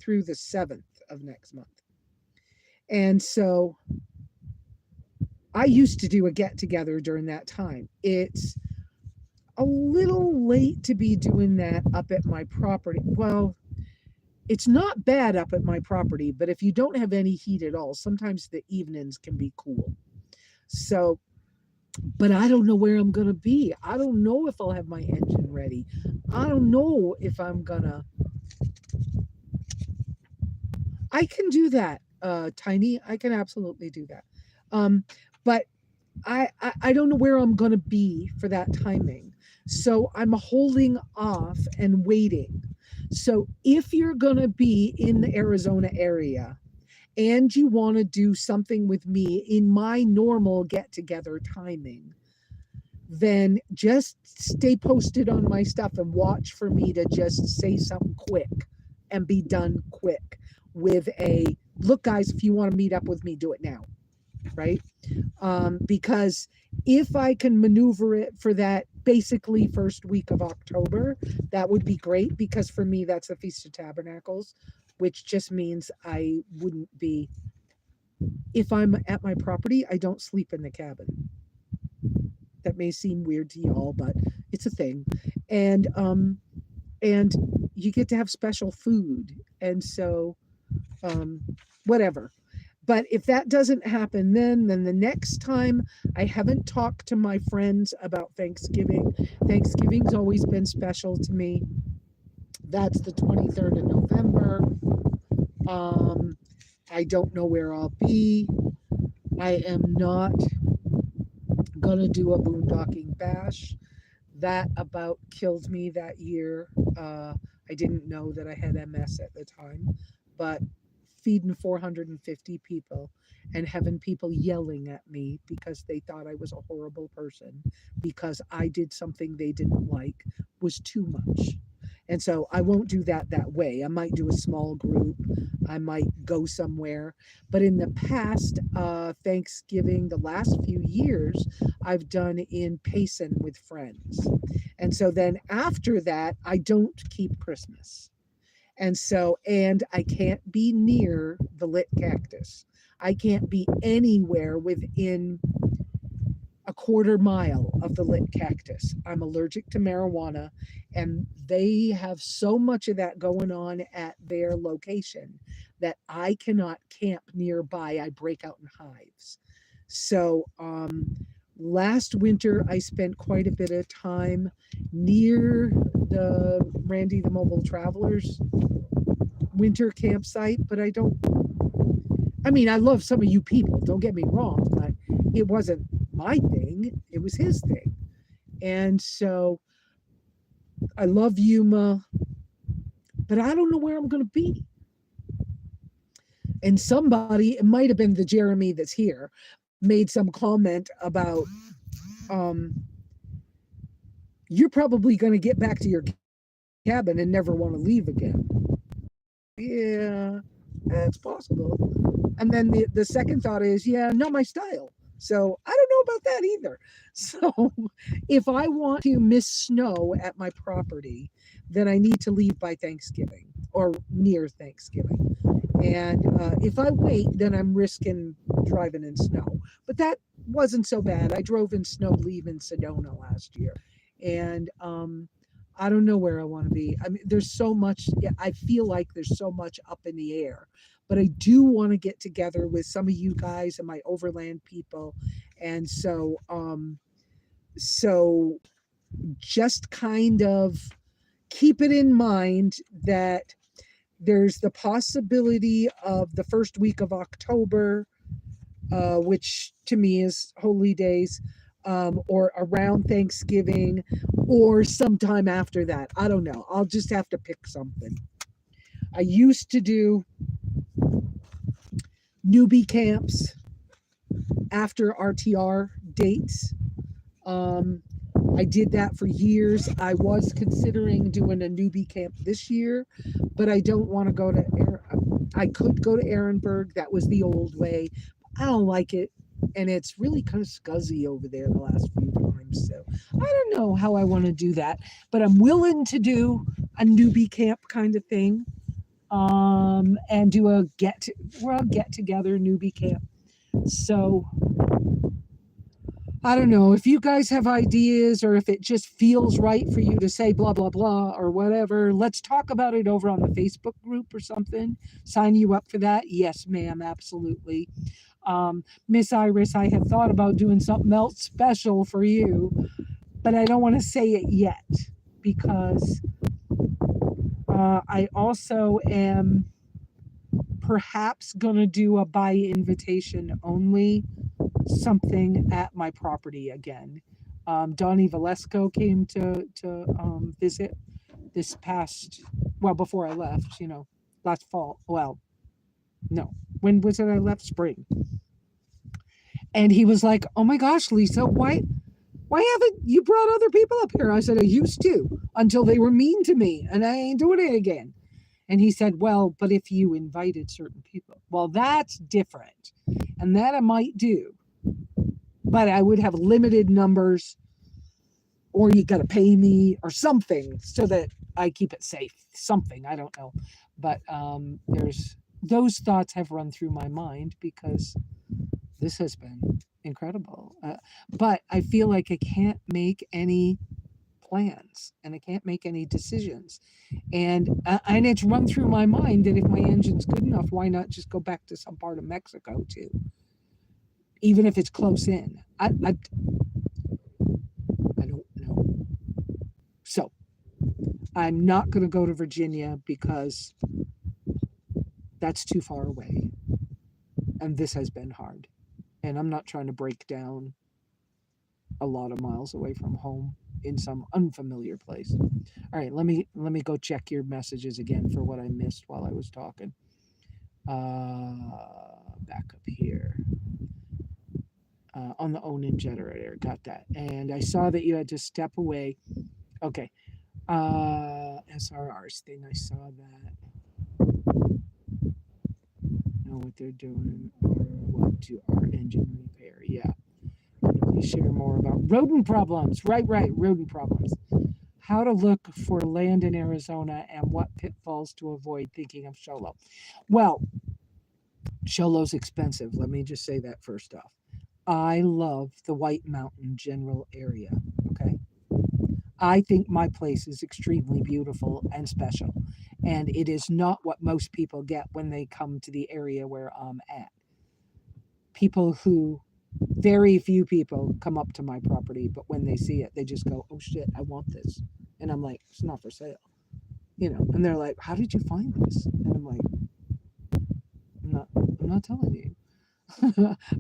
through the 7th of next month. And so I used to do a get together during that time. It's a little late to be doing that up at my property. Well, it's not bad up at my property, but if you don't have any heat at all, sometimes the evenings can be cool. So, but I don't know where I'm going to be. I don't know if I'll have my engine ready. I don't know if I'm going to. I can do that, Tiny. I can absolutely do that. But I don't know where I'm going to be for that timing. So I'm holding off and waiting. So if you're going to be in the Arizona area and you want to do something with me in my normal get-together timing, then just stay posted on my stuff and watch for me to just say something quick and be done quick with a, look, guys, if you want to meet up with me, do it now, right? Because if I can maneuver it for that basically first week of October, that would be great, because for me, that's the Feast of Tabernacles, which just means I wouldn't be, if I'm at my property, I don't sleep in the cabin. That may seem weird to y'all, but it's a thing. And you get to have special food. And so whatever. But if that doesn't happen, then the next time, I haven't talked to my friends about Thanksgiving. Thanksgiving's always been special to me. That's the 23rd of November. I don't know where I'll be. I am not gonna do a boondocking bash. That about killed me that year. I didn't know that I had MS at the time, but feeding 450 people and having people yelling at me because they thought I was a horrible person because I did something they didn't like was too much. And so I won't do that way. I might do a small group. I might go somewhere. But in the past, Thanksgiving, the last few years, I've done in Payson with friends. And so then after that, I don't keep Christmas. And so, and I can't be near the lit cactus. I can't be anywhere within a quarter mile of the lit cactus. I'm allergic to marijuana, and they have so much of that going on at their location that I cannot camp nearby. I break out in hives. So last winter, I spent quite a bit of time near the Randy the Mobile Traveler's winter campsite, but I love some of you people, don't get me wrong, but it wasn't my thing, it was his thing. And so I love Yuma, but I don't know where I'm going to be. And somebody, it might have been the Jeremy that's here, made some comment about, you're probably going to get back to your cabin and never want to leave again. Yeah, that's possible. And then the second thought is, yeah, not my style. So I don't know about that either. So if I want to miss snow at my property, then I need to leave by Thanksgiving or near Thanksgiving. And if I wait, then I'm risking driving in snow. But that wasn't so bad. I drove in snow leaving Sedona last year. And I don't know where I want to be. I mean, there's so much, I feel like there's so much up in the air. But I do want to get together with some of you guys and my overland people. And so just kind of keep it in mind that there's the possibility of the first week of October, which to me is Holy Days, or around Thanksgiving, or sometime after that. I don't know. I'll just have to pick something. I used to do newbie camps after RTR dates. I did that for years. I was considering doing a newbie camp this year, but I don't want to go to, I could go to Ehrenberg. That was the old way. I don't like it. And it's really kind of scuzzy over there the last few times. So I don't know how I want to do that, but I'm willing to do a newbie camp kind of thing. And do a get together newbie camp. So I don't know if you guys have ideas or if it just feels right for you to say blah, blah, blah, or whatever. Let's talk about it over on the Facebook group or something. Sign you up for that. Yes, ma'am. Absolutely. Miss Iris, I have thought about doing something else special for you, but I don't want to say it yet because I also am perhaps going to do a by invitation only something at my property again. Donnie Valesco came to visit this past, well, before I left, last fall. Well, no, when was it I left? Spring. And he was like, oh my gosh, Lesa, why haven't you brought other people up here? I said, I used to until they were mean to me and I ain't doing it again. And he said, well, but if you invited certain people, well, that's different. And that I might do, but I would have limited numbers or you got to pay me or something so that I keep it safe. Something, I don't know. But there's those thoughts have run through my mind because this has been incredible. But I feel like I can't make any plans and I can't make any decisions. And it's run through my mind that if my engine's good enough, why not just go back to some part of Mexico too, even if it's close in. I don't know. So I'm not going to go to Virginia because that's too far away, and this has been hard. And I'm not trying to break down a lot of miles away from home in some unfamiliar place. All right, let me go check your messages again for what I missed while I was talking. Back up here. On the Onan generator, got that. And I saw that you had to step away. Okay. SRR's thing, I saw that. Know what they're doing or what to our engine repair. Yeah. Please share more about rodent problems. Right, rodent problems. How to look for land in Arizona and what pitfalls to avoid thinking of Show Low. Well, Show Low's expensive. Let me just say that first off. I love the White Mountain general area. Okay. I think my place is extremely beautiful and special. And it is not what most people get when they come to the area where I'm at. Very few people come up to my property, but when they see it, they just go, oh shit, I want this. And I'm like, it's not for sale. And they're like, how did you find this? And I'm like, I'm not telling you.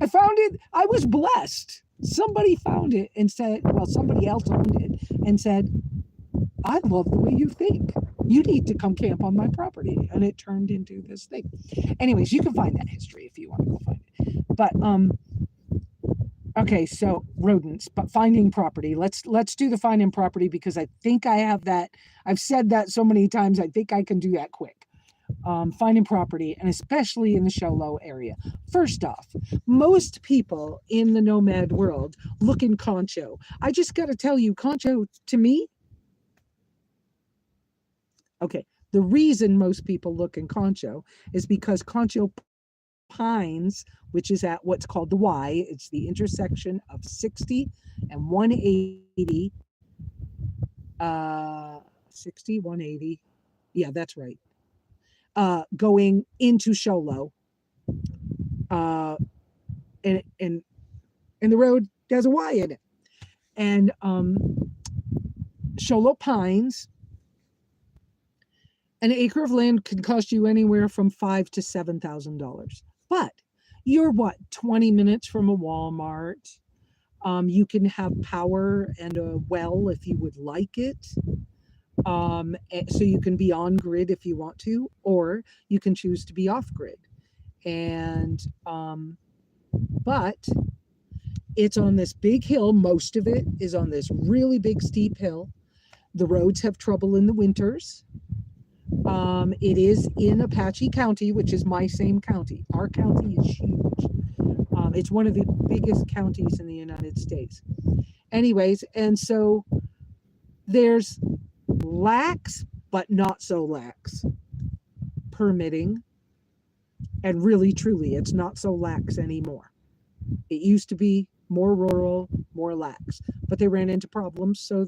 I found it. I was blessed. Somebody found it and said, well, somebody else owned it and said, I love the way you think. You need to come camp on my property. And it turned into this thing. Anyways, you can find that history if you want to go find it. But, okay, so rodents, but finding property. Let's do the finding property because I think I have that. I've said that so many times. I think I can do that quick. Finding property, and especially in the Show Low area. First off, most people in the nomad world look in Concho. I just got to tell you, Concho, to me, okay, the reason most people look in Concho is because Concho Pines, which is at what's called the Y, it's the intersection of 60 and 180. 60, 180. Yeah, that's right. Going into Show Low. And the road has a Y in it. And Show Low Pines, an acre of land can cost you anywhere from $5,000 to $7,000. But you're 20 minutes from a Walmart. You can have power and a well if you would like it. So you can be on grid if you want to, or you can choose to be off grid. And but it's on this big hill. Most of it is on this really big steep hill. The roads have trouble in the winters. It is in Apache County, which is my same county. Our county is huge. It's one of the biggest counties in the United States. Anyways, and so there's lax, but not so lax permitting. And really, truly, it's not so lax anymore. It used to be more rural, more lax, but they ran into problems. So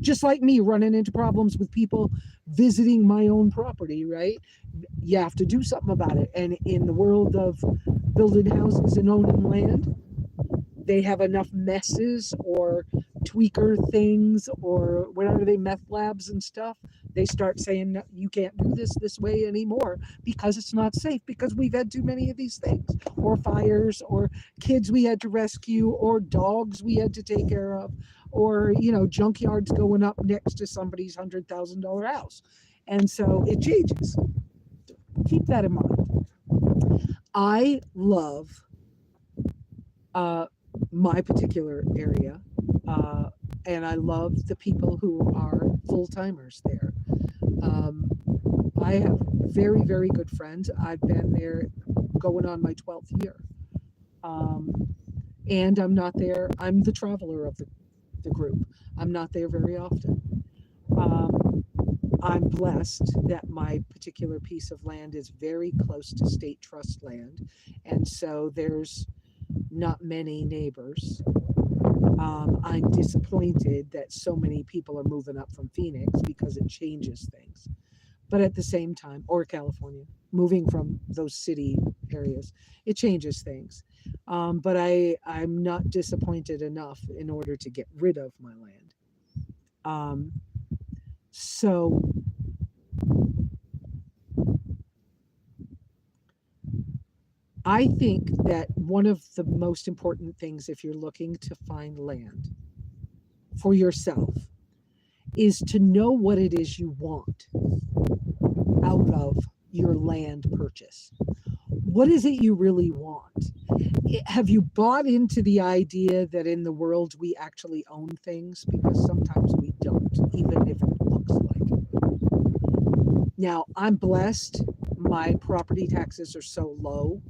just like me running into problems with people visiting my own property, right? You have to do something about it. And in the world of building houses and owning land, they have enough messes or tweaker things or whatever meth labs and stuff. They start saying, no, you can't do this way anymore because it's not safe, because we've had too many of these things, or fires, or kids we had to rescue, or dogs we had to take care of, or, junkyards going up next to somebody's $100,000 house. And so it changes. Keep that in mind. I love my particular area, and I love the people who are full-timers there. I have very, very good friends. I've been there going on my 12th year. And I'm not there. I'm the traveler of the group. I'm not there very often. Um, I'm blessed that my particular piece of land is very close to state trust land. And so there's not many neighbors. I'm disappointed that so many people are moving up from Phoenix because it changes things. But at the same time, or California, moving from those city areas, it changes things. But I'm not disappointed enough in order to get rid of my land. Um, so I think that one of the most important things if you're looking to find land for yourself is to know what it is you want out of your land purchase. What is it you really want? Have you bought into the idea that in the world we actually own things? Because sometimes we don't, even if it looks like it. Now, I'm blessed. My property taxes are so low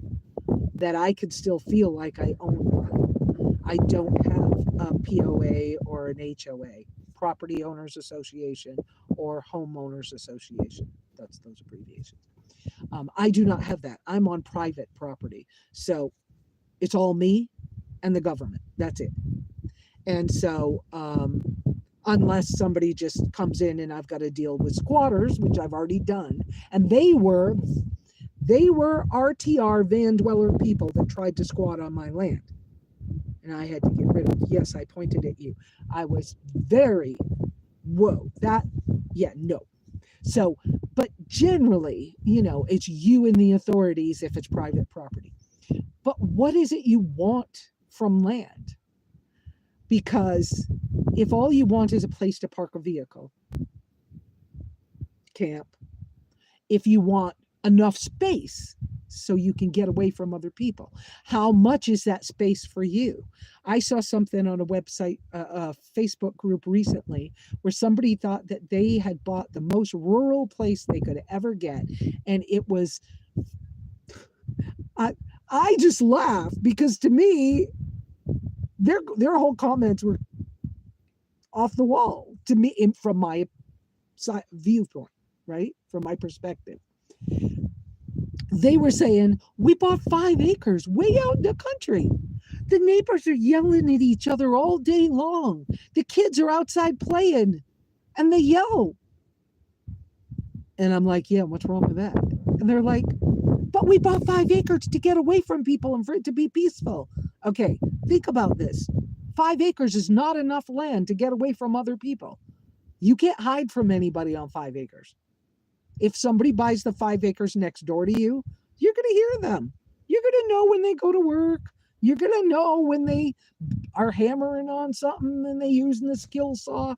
that I could still feel like I own one. I don't have a POA or an HOA, Property Owners Association or Homeowners Association. That's those abbreviations. I do not have that. I'm on private property. So it's all me and the government. That's it. And so unless somebody just comes in and I've got to deal with squatters, which I've already done, and they were RTR van dweller people that tried to squat on my land. And I had to get rid of. Yes, I pointed at you. I was very, whoa, that, yeah, no. So, but generally, it's you and the authorities if it's private property. But what is it you want from land? Because if all you want is a place to park a vehicle, camp, if you want enough space so you can get away from other people, how much is that space for you? I saw something on a website, a Facebook group recently, where somebody thought that they had bought the most rural place they could ever get, and it was, I just laughed because to me, their whole comments were off the wall to me from my viewpoint, right? From my perspective. They were saying, we bought 5 acres way out in the country. The neighbors are yelling at each other all day long. The kids are outside playing and they yell. And I'm like, yeah, what's wrong with that? And they're like, but we bought 5 acres to get away from people and for it to be peaceful. Okay, think about this. 5 acres is not enough land to get away from other people. You can't hide from anybody on 5 acres. If somebody buys the 5 acres next door to you, you're going to hear them. You're going to know when they go to work. You're going to know when they are hammering on something and they using the skill saw.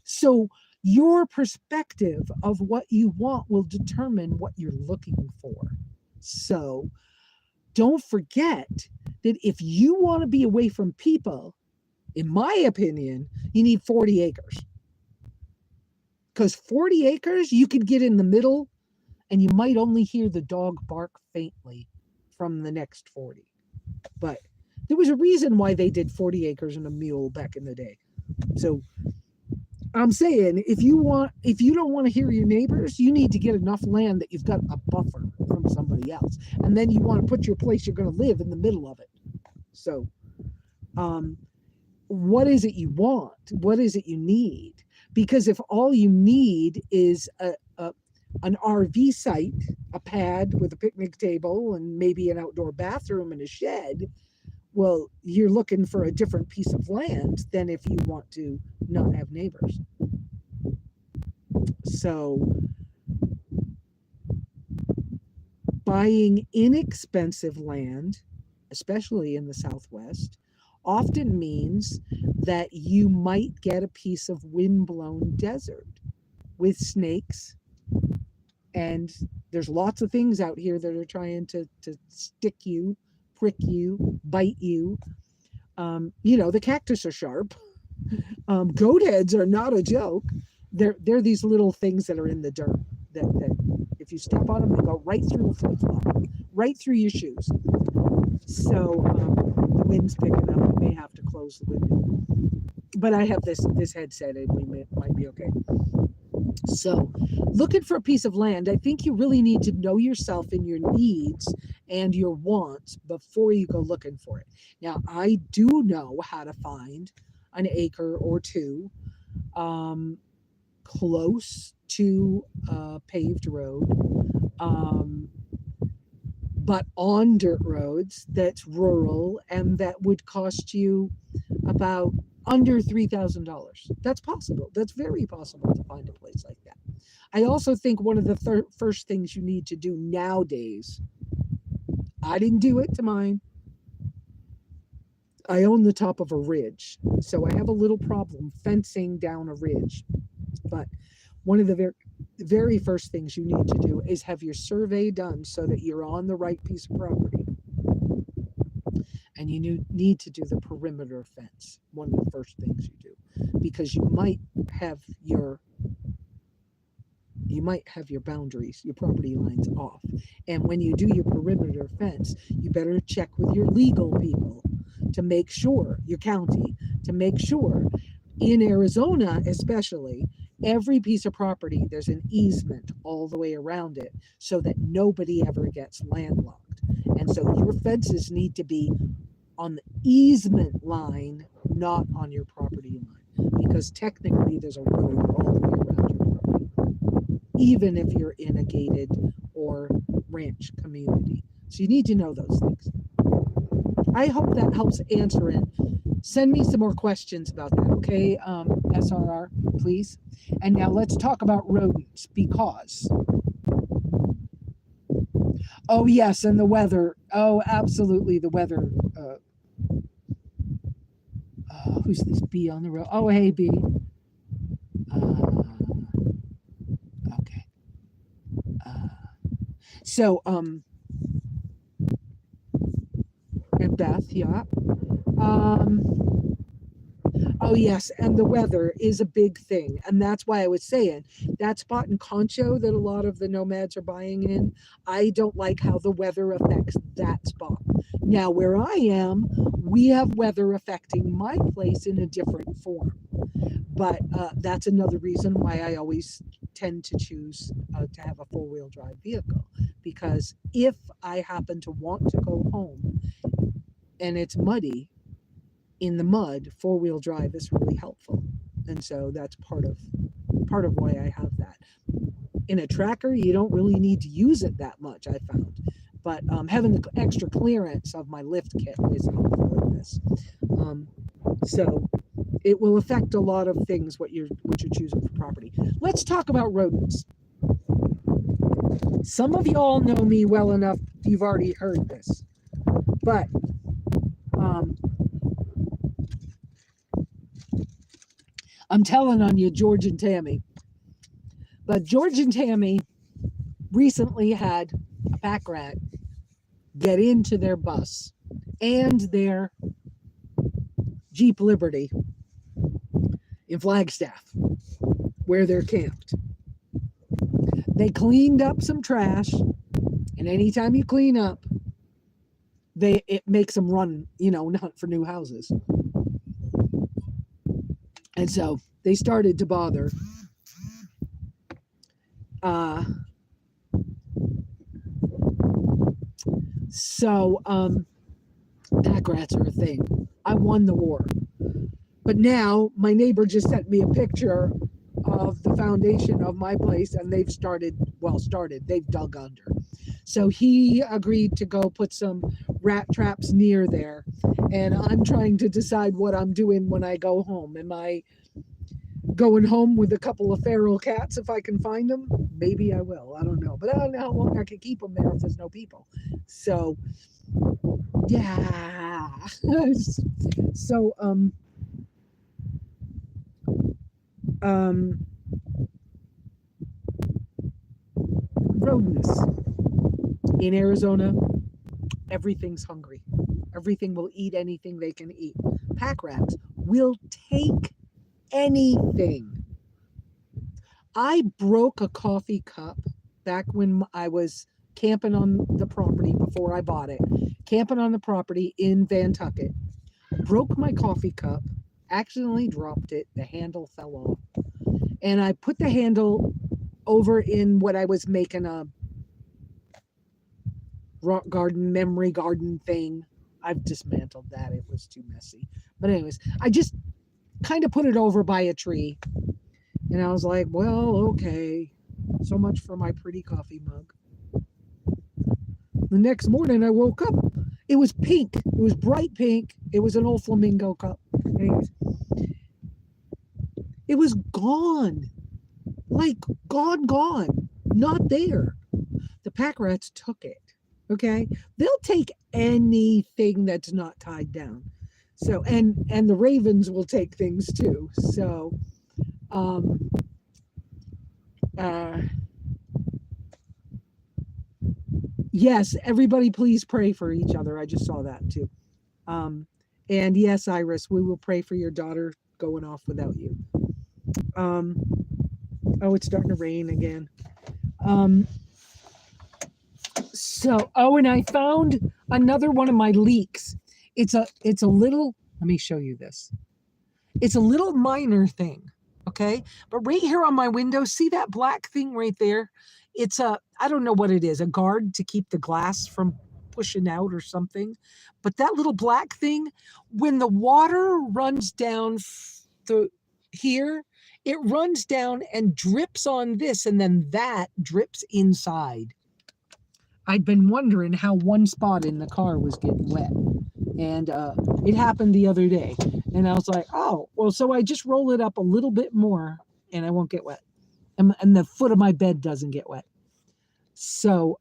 So your perspective of what you want will determine what you're looking for. So don't forget that if you want to be away from people, in my opinion, you need 40 acres. Because 40 acres, you could get in the middle and you might only hear the dog bark faintly from the next 40. But there was a reason why they did 40 acres and a mule back in the day. So I'm saying if you don't want to hear your neighbors, you need to get enough land that you've got a buffer from somebody else. And then you want to put your place you're going to live in the middle of it. So what is it you want? What is it you need? Because if all you need is an RV site, a pad with a picnic table and maybe an outdoor bathroom and a shed, well, you're looking for a different piece of land than if you want to not have neighbors. So buying inexpensive land, especially in the Southwest, often means that you might get a piece of windblown desert with snakes. And there's lots of things out here that are trying to stick you, prick you, bite you. The cactus are sharp. Goat heads are not a joke. They're these little things that are in the dirt that if you step on them, they go right through the flip-flop, right through your shoes. So The wind's picking up. I may have to close the window. But I have this headset and might be okay. So looking for a piece of land, I think you really need to know yourself and your needs and your wants before you go looking for it. Now, I do know how to find an acre or two close to a paved road, but on dirt roads that's rural and that would cost you about under $3,000. That's possible. That's very possible to find a place like that. I also think one of the first things you need to do nowadays, I didn't do it to mine. I own the top of a ridge, so I have a little problem fencing down a ridge. But one of the very first things you need to do is have your survey done so that you're on the right piece of property. And you need to do the perimeter fence, one of the first things you do, because you might have your boundaries, your property lines off. And when you do your perimeter fence, you better check with your legal people to make sure, your county, to make sure, in Arizona especially, every piece of property, there's an easement all the way around it so that nobody ever gets landlocked. And so your fences need to be on the easement line, not on your property line, because technically there's a road all the way around your property, even if you're in a gated or ranch community. So you need to know those things. I hope that helps answer it. Send me some more questions about that, okay, SRR, please. And now let's talk about rodents, because oh yes, and the weather. Oh, absolutely, the weather. Who's this bee on the road? Oh, hey, bee. Okay. So, and Beth, yeah. Oh, yes, and the weather is a big thing. And that's why I was saying that spot in Concho that a lot of the nomads are buying in, I don't like how the weather affects that spot. Now, where I am, we have weather affecting my place in a different form. But that's another reason why I always tend to choose to have a four-wheel drive vehicle. Because if I happen to want to go home and it's muddy, in the mud, four-wheel drive is really helpful. And so that's part of why I have that. In a tracker, you don't really need to use it that much, I found. But having the extra clearance of my lift kit is helpful in this. So it will affect a lot of things what you're choosing for property. Let's talk about rodents. Some of y'all know me well enough, you've already heard this. But I'm telling on you, George and Tammy. But George and Tammy recently had a pack rat get into their bus and their Jeep Liberty in Flagstaff, where they're camped. They cleaned up some trash, and anytime you clean up, it makes them run, hunt for new houses. And so they started to bother. Pack rats are a thing. I won the war. But now my neighbor just sent me a picture of the foundation of my place, and they've they've dug under. So he agreed to go put some rat traps near there. And I'm trying to decide what I'm doing when I go home. Am I going home with a couple of feral cats if I can find them? Maybe I will. I don't know. But I don't know how long I can keep them there if there's no people. So, yeah. So, rodents in Arizona, everything's hungry. Everything will eat anything they can eat. Pack rats will take anything. I broke a coffee cup back when I was camping on the property before I bought it, camping on the property in Vantucket, broke my coffee cup, accidentally dropped it, the handle fell off, and I put the handle over in what I was making a rock garden, memory garden thing. I've dismantled that. It was too messy. But anyways, I just kind of put it over by a tree. And I was like, well, okay. So much for my pretty coffee mug. The next morning I woke up. It was pink. It was bright pink. It was an old flamingo cup. Anyways, it was gone. Like gone. Not there. The pack rats took it. Okay, they'll take anything that's not tied down. So and the ravens will take things too. So yes, everybody please pray for each other. I just saw that too. And yes, Iris, we will pray for your daughter going off without you. Oh, it's starting to rain again. So, and I found another one of my leaks. It's a little, let me show you this. It's a little minor thing, okay? But right here on my window, see that black thing right there? It's I don't know what it is, a guard to keep the glass from pushing out or something. But that little black thing, when the water runs down here, it runs down and drips on this, and then that drips inside. I'd been wondering how one spot in the car was getting wet. And it happened the other day. And I was like, oh, well, so I just roll it up a little bit more and I won't get wet. And the foot of my bed doesn't get wet. So,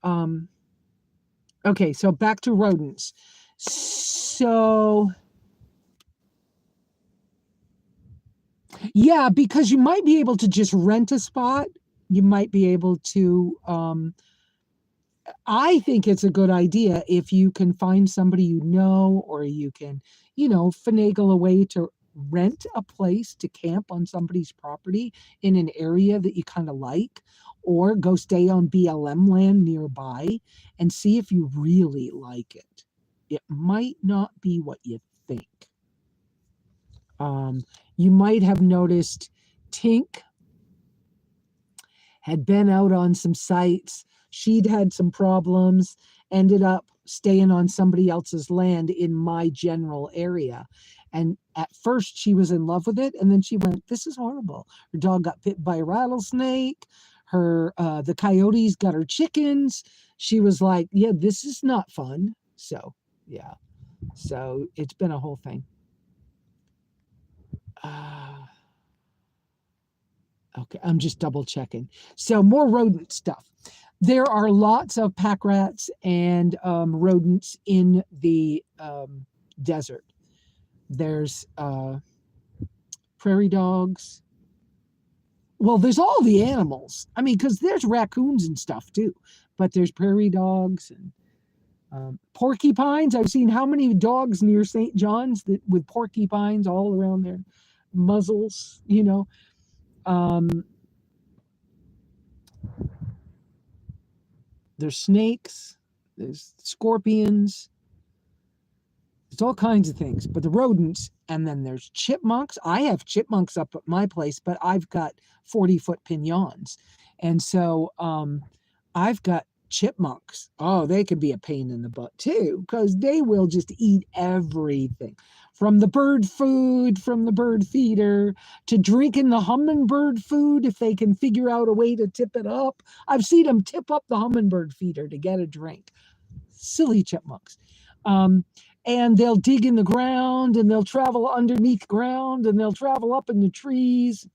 okay, so back to rodents. So, yeah, because you might be able to just rent a spot. You might be able to... I think it's a good idea if you can find somebody you know, or you can, finagle a way to rent a place to camp on somebody's property in an area that you kind of like, or go stay on BLM land nearby and see if you really like it. It might not be what you think. You might have noticed Tink had been out on some sites. She'd had some problems, ended up staying on somebody else's land in my general area. And at first she was in love with it. And then she went, this is horrible. Her dog got bit by a rattlesnake. The coyotes got her chickens. She was like, yeah, this is not fun. So, yeah. So it's been a whole thing. Okay, I'm just double checking. So more rodent stuff. There are lots of pack rats and rodents in the desert. There's prairie dogs. Well, there's all the animals. I mean, because there's raccoons and stuff too. But there's prairie dogs and porcupines. I've seen how many dogs near St. John's with porcupines all around their muzzles, There's snakes, there's scorpions, there's all kinds of things. But the rodents, and then there's chipmunks. I have chipmunks up at my place, but I've got 40-foot pignons. And so I've got chipmunks. Oh, they could be a pain in the butt too, because they will just eat everything. From the bird food, from the bird feeder, to drinking the hummingbird food if they can figure out a way to tip it up. I've seen them tip up the hummingbird feeder to get a drink. Silly chipmunks. And they'll dig in the ground, and they'll travel underneath ground, and they'll travel up in the trees.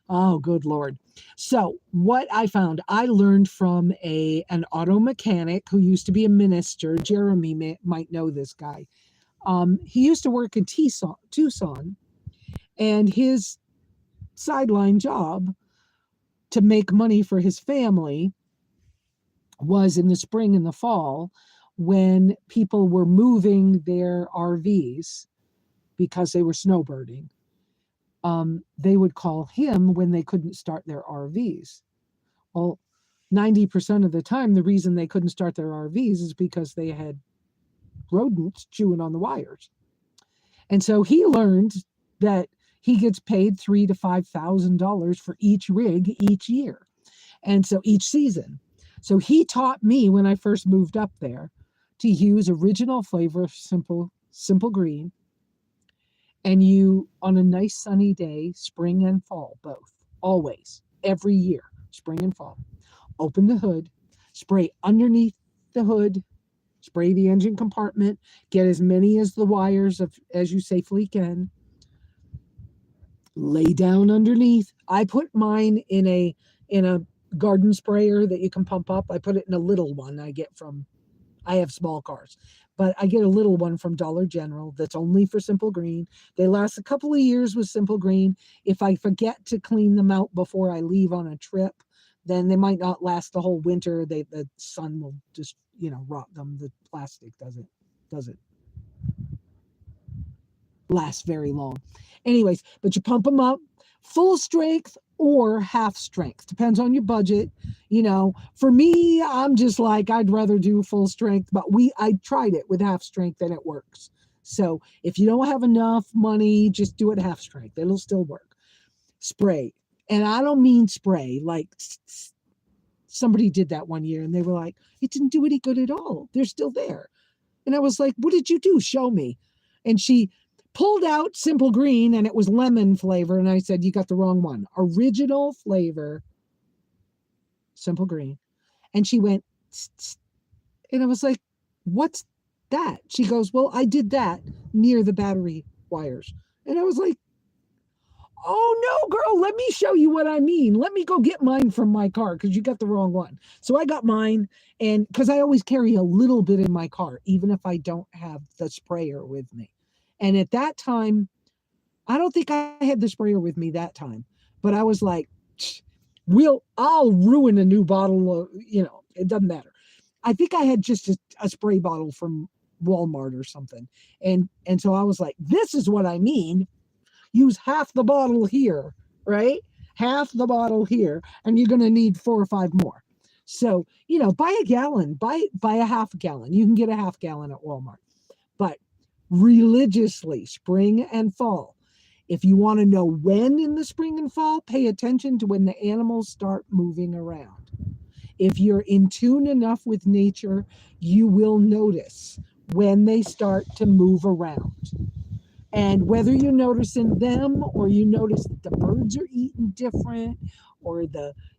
Oh, good Lord. So what I found, I learned from an auto mechanic who used to be a minister. Jeremy might know this guy. He used to work in Tucson, and his sideline job to make money for his family was in the spring and the fall when people were moving their RVs because they were snowbirding. They would call him when they couldn't start their RVs. Well, 90% of the time, the reason they couldn't start their RVs is because they had rodents chewing on the wires. And so he learned that he gets paid $3,000 to $5,000 for each rig each year. And so each season. So he taught me when I first moved up there to use original flavor, simple green. And you, on a nice sunny day, spring and fall, both, always, every year, spring and fall, open the hood, spray underneath the hood, spray the engine compartment, get as many as the wires as you safely can, lay down underneath. I put mine in a garden sprayer that you can pump up. I put it in a little one I have small cars, but I get a little one from Dollar General that's only for Simple Green. They last a couple of years with Simple Green. If I forget to clean them out before I leave on a trip, then they might not last the whole winter. The sun will just, rot them. The plastic doesn't last very long. Anyways, but you pump them up full strength or half strength. Depends on your budget. For me, I'm just like, I'd rather do full strength, but I tried it with half strength and it works. So if you don't have enough money, just do it half strength. It'll still work. Spray. And I don't mean spray like somebody did that one year and they were like, it didn't do any good at all. They're still there. And I was like, what did you do? Show me. And she pulled out Simple Green and it was lemon flavor. And I said, you got the wrong one. Original flavor, Simple Green. And she went, tss, tss. And I was like, what's that? She goes, well, I did that near the battery wires. And I was like, oh no, girl, let me show you what I mean. Let me go get mine from my car because you got the wrong one. So I got mine, and because I always carry a little bit in my car, even if I don't have the sprayer with me. And at that time, I don't think I had the sprayer with me that time, but I was like, I'll ruin a new bottle. It doesn't matter. I think I had just a spray bottle from Walmart or something. And so I was like, this is what I mean. Use half the bottle here, right? Half the bottle here, and you're going to need 4 or 5 more. So, buy a gallon, buy a half gallon. You can get a half gallon at Walmart. But religiously, spring and fall. If you want to know when in the spring and fall, pay attention to when the animals start moving around. If you're in tune enough with nature, you will notice when they start to move around. And whether you're noticing them or you notice that the birds are eating different or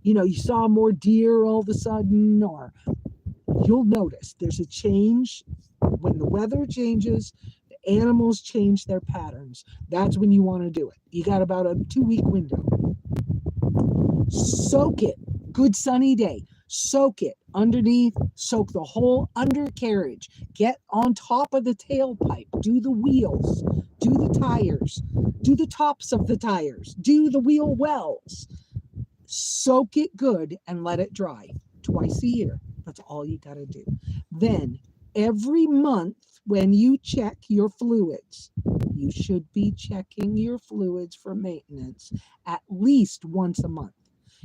you saw more deer all of a sudden, or you'll notice there's a change when the weather changes, the animals change their patterns. That's when you want to do it. You got about a 2-week window. Soak it. Good sunny day. Soak it underneath, soak the whole undercarriage, get on top of the tailpipe, do the wheels, do the tires, do the tops of the tires, do the wheel wells. Soak it good and let it dry twice a year. That's all you got to do. Then every month when you check your fluids, you should be checking your fluids for maintenance at least once a month.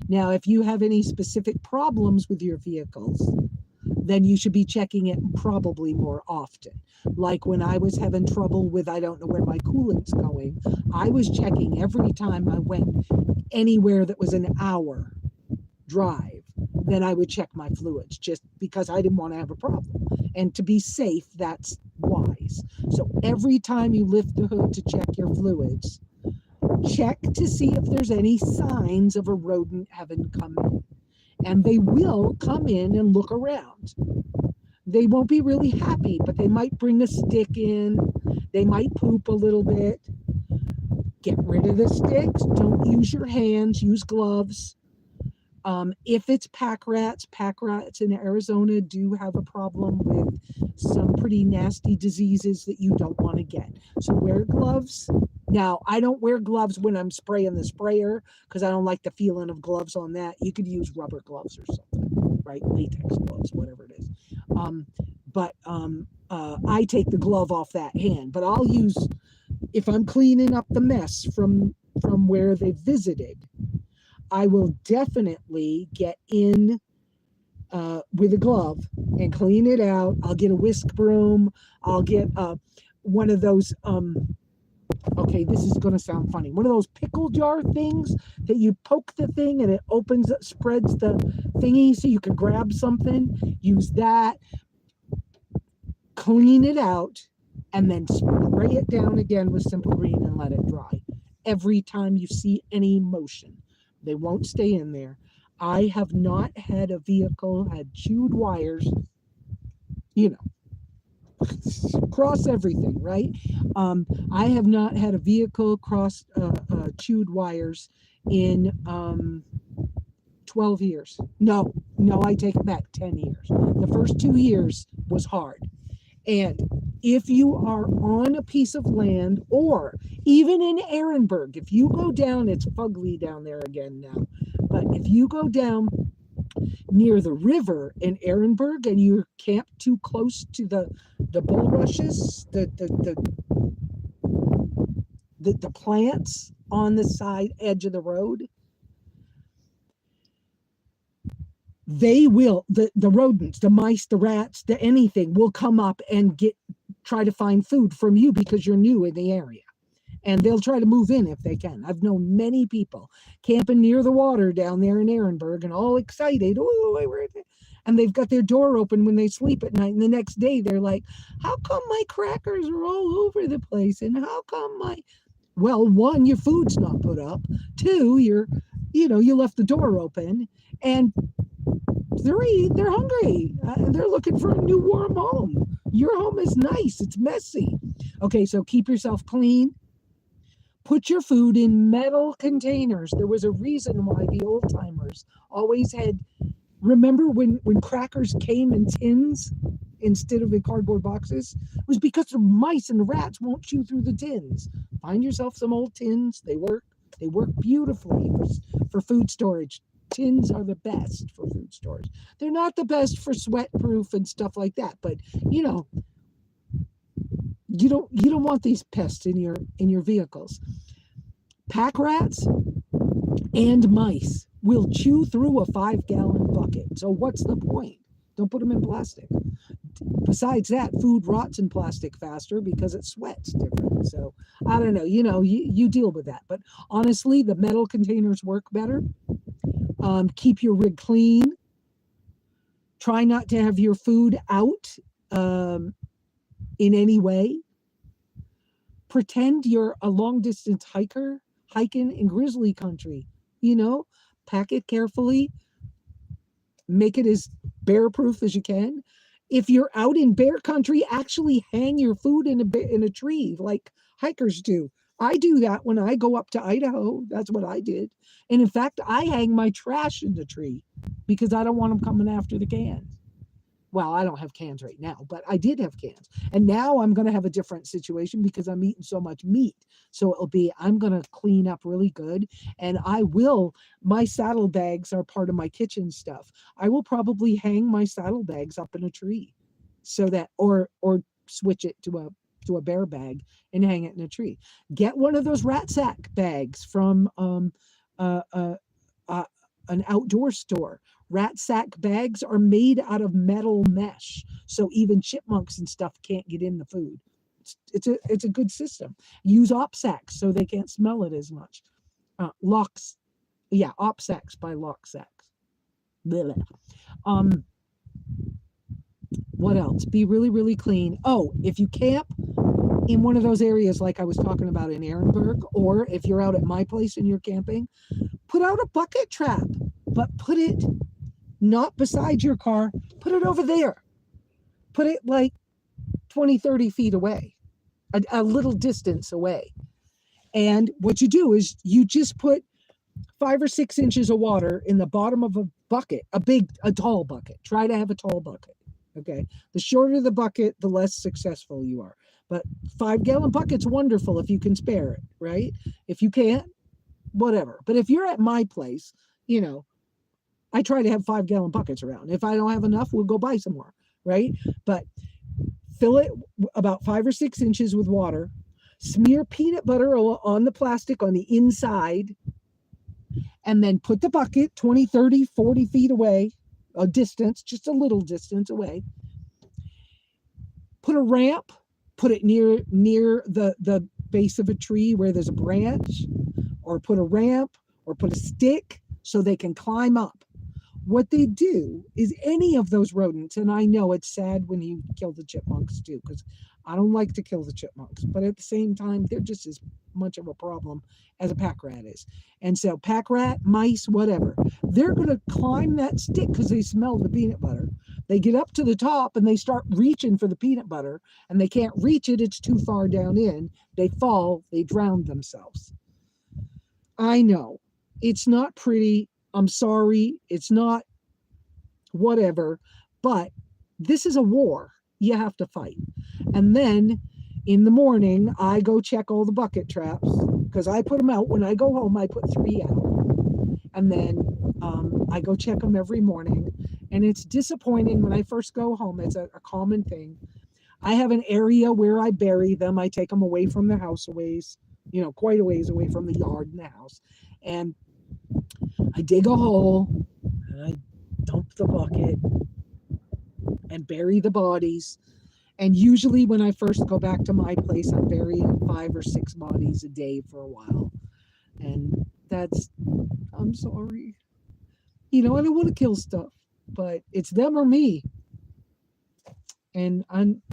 Now, if you have any specific problems with your vehicles, then you should be checking it probably more often. Like when I was having trouble with, I don't know where my coolant's going, I was checking every time I went anywhere that was an hour drive, then I would check my fluids just because I didn't want to have a problem. And to be safe, that's wise. So every time you lift the hood to check your fluids, check to see if there's any signs of a rodent having come in. And they will come in and look around. They won't be really happy, but they might bring a stick in. They might poop a little bit. Get rid of the sticks. Don't use your hands. Use gloves. If it's pack rats in Arizona do have a problem with some pretty nasty diseases that you don't want to get. So wear gloves. Now, I don't wear gloves when I'm spraying the sprayer because I don't like the feeling of gloves on that. You could use rubber gloves or something, right? Latex gloves, whatever it is. I take the glove off that hand, but I'll use, if I'm cleaning up the mess from where they visited, I will definitely get in with a glove and clean it out. I'll get a whisk broom. I'll get one of those, okay, this is going to sound funny. One of those pickle jar things that you poke the thing and it opens, spreads the thingy so you can grab something. Use that. Clean it out and then spray it down again with Simple Green and let it dry. Every time you see any motion, they won't stay in there. I have not had a vehicle had chewed wires, cross everything, right? I have not had a vehicle cross chewed wires in 12 years. No, I take it back, 10 years. The first 2 years was hard. And if you are on a piece of land, or even in Ehrenberg, if you go down, it's fugly down there again now, but if you go down near the river in Ehrenberg and you camp too close to the bulrushes, the plants on the side edge of the road, they will, the rodents, the mice, the rats, the anything will come up and try to find food from you because you're new in the area. And they'll try to move in if they can. I've known many people camping near the water down there in Ehrenberg and all excited. Oh, and they've got their door open when they sleep at night. And the next day they're like, how come my crackers are all over the place? And how come well, one, your food's not put up. Two, you left the door open. And three, they're hungry. They're looking for a new warm home. Your home is nice. It's messy. Okay, so keep yourself clean. Put your food in metal containers. There was a reason why the old timers always had, remember when crackers came in tins instead of in cardboard boxes? It was because the mice and the rats won't chew through the tins. Find yourself some old tins. They work beautifully for food storage. Tins are the best for food storage. They're not the best for sweat proof and stuff like that, but you don't want these pests in your vehicles. Pack rats and mice will chew through a 5-gallon bucket. So what's the point? Don't put them in plastic. Besides that, food rots in plastic faster because it sweats different. So I don't know, you deal with that. But honestly, the metal containers work better. Keep your rig clean. Try not to have your food out in any way. Pretend you're a long distance hiker hiking in grizzly country. Pack it carefully. Make it as bear proof as you can. If you're out in bear country, actually hang your food in a tree like hikers do. I do that when I go up to Idaho. That's what I did. And in fact, I hang my trash in the tree because I don't want them coming after the cans. Well, I don't have cans right now, but I did have cans. And now I'm going to have a different situation because I'm eating so much meat. So I'm going to clean up really good. And my saddlebags are part of my kitchen stuff. I will probably hang my saddlebags up in a tree so that, or switch it to a bear bag and hang it in a tree. Get one of those rat sack bags from an outdoor store. Rat sack bags are made out of metal mesh, so even chipmunks and stuff can't get in the food. It's a good system. Use op sacks so they can't smell it as much. Op sacks by lock sacks. What else? Be really, really clean. Oh, if you camp in one of those areas like I was talking about in Ehrenberg, or if you're out at my place and you're camping, put out a bucket trap, but put it not beside your car, put it over there. Put it like 20, 30 feet away, a little distance away. And what you do is you just put 5 or 6 inches of water in the bottom of a bucket, a tall bucket. Try to have a tall bucket. Okay. The shorter the bucket, the less successful you are. But 5-gallon bucket's wonderful if you can spare it, right? If you can't, whatever. But if you're at my place, I try to have 5-gallon buckets around. If I don't have enough, we'll go buy some more, right? But fill it about 5 or 6 inches with water. Smear peanut butter on the plastic on the inside. And then put the bucket 20, 30, 40 feet away. a distance, just a little distance away. Put a ramp, put it near the base of a tree where there's a branch, or put a ramp, or put a stick so they can climb up. What they do is any of those rodents, and I know it's sad when you kill the chipmunks too, because I don't like to kill the chipmunks, but at the same time, they're just as much of a problem as a pack rat is. And so pack rat, mice, whatever, they're going to climb that stick because they smell the peanut butter. They get up to the top and they start reaching for the peanut butter, and they can't reach it. It's too far down in. They fall, they drown themselves. I know it's not pretty. I'm sorry, it's not whatever, but this is a war. You have to fight. And then in the morning, I go check all the bucket traps because I put them out. When I go home, I put 3 out. And then I go check them every morning. And it's disappointing when I first go home. It's a common thing. I have an area where I bury them. I take them away from the house a ways, quite a ways away from the yard and the house. And I dig a hole and I dump the bucket and bury the bodies. And usually when I first go back to my place, I'm burying 5 or 6 bodies a day for a while. And I'm sorry. I don't want to kill stuff, but it's them or me. And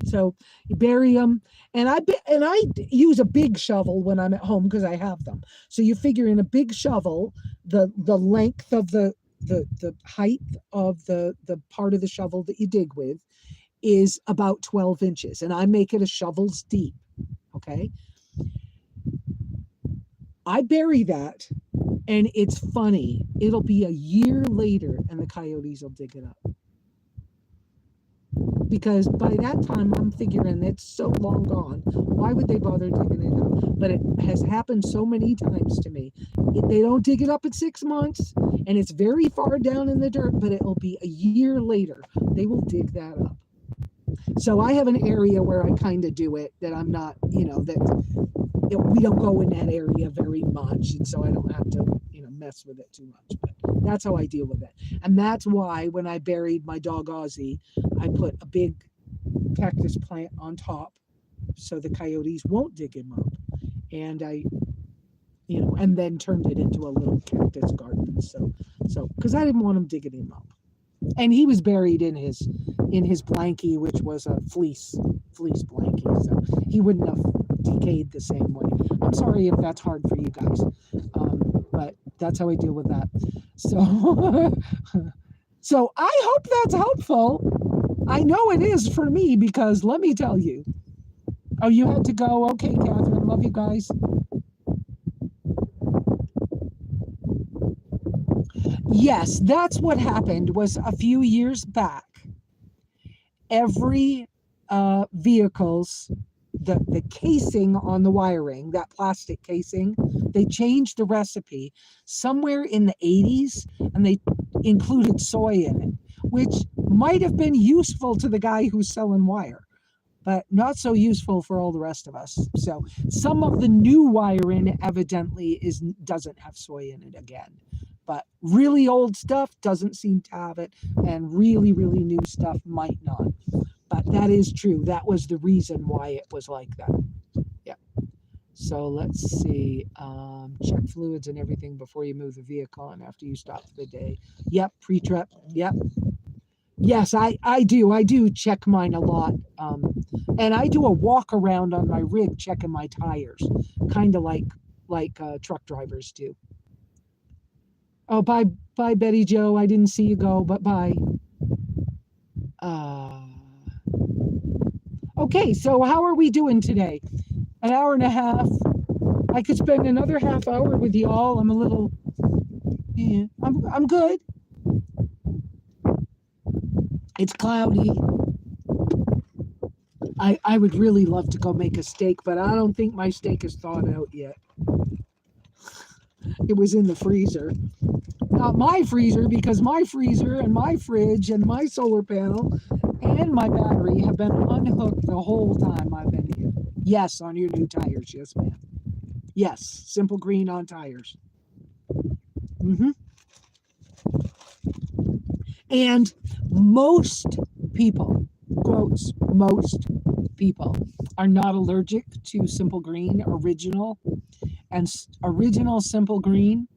so you bury them, and I use a big shovel when I'm at home because I have them. So you figure in a big shovel, the length of the height of the part of the shovel that you dig with is about 12 inches, and I make it a shovel's deep. Okay, I bury that, and it's funny. It'll be a year later, and the coyotes will dig it up. Because by that time, I'm figuring it's so long gone. Why would they bother digging it up? But it has happened so many times to me. They don't dig it up in 6 months, and it's very far down in the dirt, but it'll be a year later. They will dig that up. So I have an area where I kind of do it, that I'm not, we don't go in that area very much, and so I don't have to, mess with it too much. But that's how I deal with it. And that's why when I buried my dog Ozzy, I put a big cactus plant on top so the coyotes won't dig him up. And I, and then turned it into a little cactus garden. So because I didn't want him digging him up. And he was buried in his blankie, which was a fleece blankie, so he wouldn't have decayed the same way. I'm sorry if that's hard for you guys, but that's how I deal with that. So I hope that's helpful. I know it is for me, because let me tell you. Oh, you had to go. Okay, Catherine. Love you guys. Yes, that's what happened. Was a few years back, every vehicle's the casing on the wiring, that plastic casing, they changed the recipe somewhere in the 80s, and they included soy in it, which might have been useful to the guy who's selling wire, but not so useful for all the rest of us. So some of the new wiring evidently doesn't have soy in it again. But really old stuff doesn't seem to have it, and really, really new stuff might not. But that is true. That was the reason why it was like that. Yeah. So let's see. Check fluids and everything before you move the vehicle and after you stop for the day. Yep. Pre-trip. Yep. Yes, I do. I do check mine a lot. And I do a walk around on my rig checking my tires, kind of like truck drivers do. Oh, bye, Betty Joe. I didn't see you go, but bye. Okay, so how are we doing today? An hour and a half. I could spend another half hour with you all. I'm a little, yeah, I'm good. It's cloudy. I would really love to go make a steak, but I don't think my steak is thawed out yet. It was in the freezer. Not my freezer, because my freezer and my fridge and my solar panel and my battery have been unhooked the whole time I've been here. Yes, on your new tires. Yes, ma'am. Yes, Simple Green on tires. And most people, quotes, most people are not allergic to Simple Green original. And original Simple Green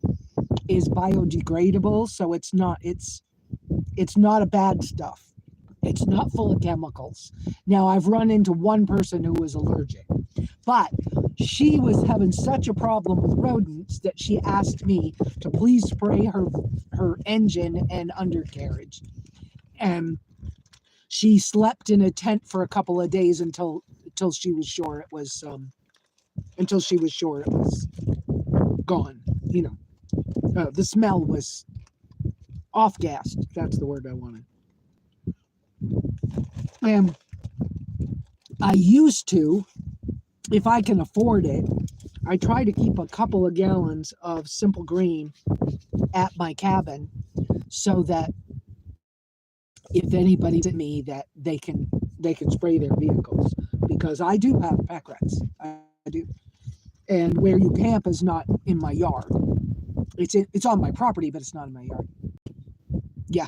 is biodegradable, so it's not a bad stuff. It's not full of chemicals. Now, I've run into one person who was allergic, but she was having such a problem with rodents that she asked me to please spray her engine and undercarriage. And she slept in a tent for a couple of days until she was sure it was gone. The smell was off-gassed. That's the word I wanted. And I used to, if I can afford it, I try to keep a couple of gallons of Simple Green at my cabin so that if anybody's at me, that they can spray their vehicles, because I do have pack rats. I do. And where you camp is not in my yard. It's on my property, but it's not in my yard. Yeah.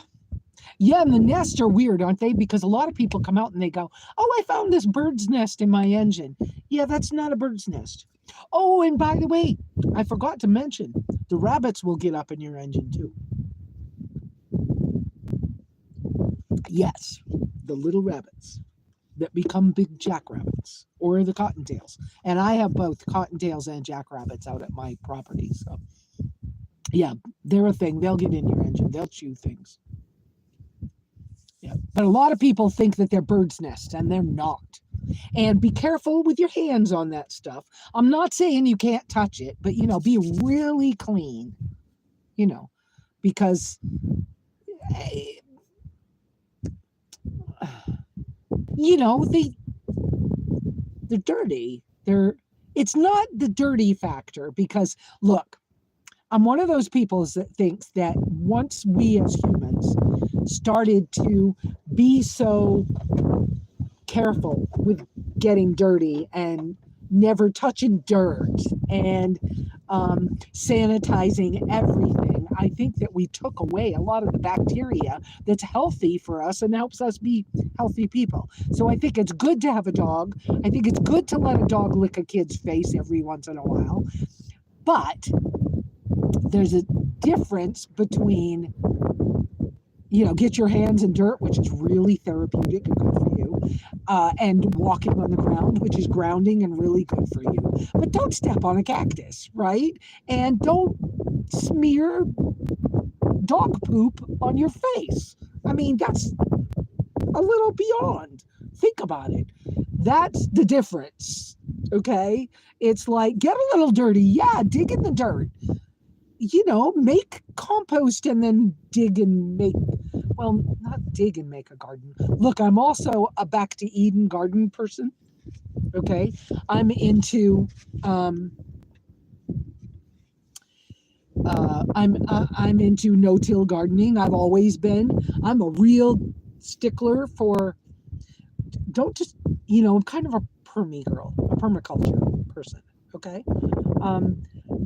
Yeah, and the nests are weird, aren't they? Because a lot of people come out and they go, oh, I found this bird's nest in my engine. Yeah, that's not a bird's nest. Oh, and by the way, I forgot to mention, the rabbits will get up in your engine too. Yes, the little rabbits that become big jackrabbits, or the cottontails. And I have both cottontails and jackrabbits out at my property. So, yeah, they're a thing. They'll get in your engine. They'll chew things. Yeah, but a lot of people think that they're bird's nests, and they're not. And be careful with your hands on that stuff. I'm not saying you can't touch it, but, be really clean, because, they're dirty. It's not the dirty factor, because, look, I'm one of those people that thinks that once we as humans started to be so careful with getting dirty and never touching dirt and sanitizing everything, I think that we took away a lot of the bacteria that's healthy for us and helps us be healthy people. So I think it's good to have a dog. I think it's good to let a dog lick a kid's face every once in a while. But there's a difference between, get your hands in dirt, which is really therapeutic and good for you, and walking on the ground, which is grounding and really good for you. But don't step on a cactus, right? And don't smear dog poop on your face. I mean, that's a little beyond. Think about it. That's the difference, okay? It's like, get a little dirty. Yeah, dig in the dirt. Make compost and then dig and make, well, not dig and make a garden. Look, I'm also a back to Eden garden person. Okay. I'm into, I'm into no-till gardening. I've always been. I'm a real stickler for, don't just, I'm kind of a permaculture person. Okay.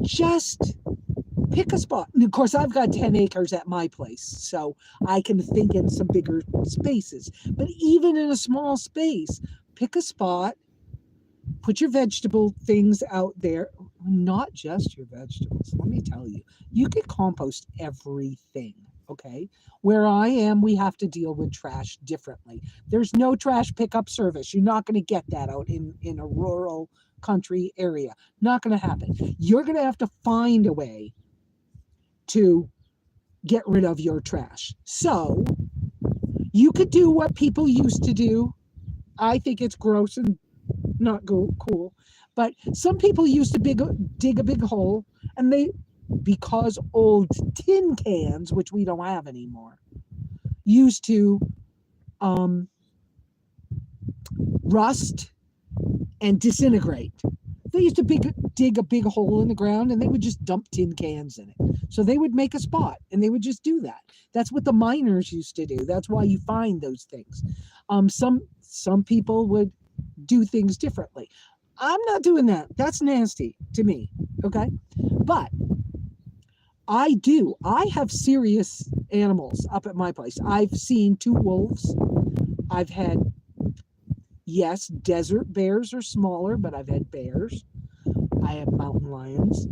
Just pick a spot. And of course, I've got 10 acres at my place, so I can think in some bigger spaces. But even in a small space, pick a spot, put your vegetable things out there. Not just your vegetables. Let me tell you, you can compost everything, okay? Where I am, we have to deal with trash differently. There's no trash pickup service. You're not going to get that out in a rural country area. Not going to happen. You're going to have to find a way to get rid of your trash. So you could do what people used to do. I think it's gross and not cool. But some people used to dig a big hole, and because old tin cans, which we don't have anymore, used to rust and disintegrate. They used to dig a big hole in the ground, and they would just dump tin cans in it. So they would make a spot, and they would just do that. That's what the miners used to do. That's why you find those things. Some people would do things differently. I'm not doing that. That's nasty to me. Okay. But I have serious animals up at my place. I've seen 2 wolves. I've had, yes, desert bears are smaller, but I've had bears. I have mountain lions.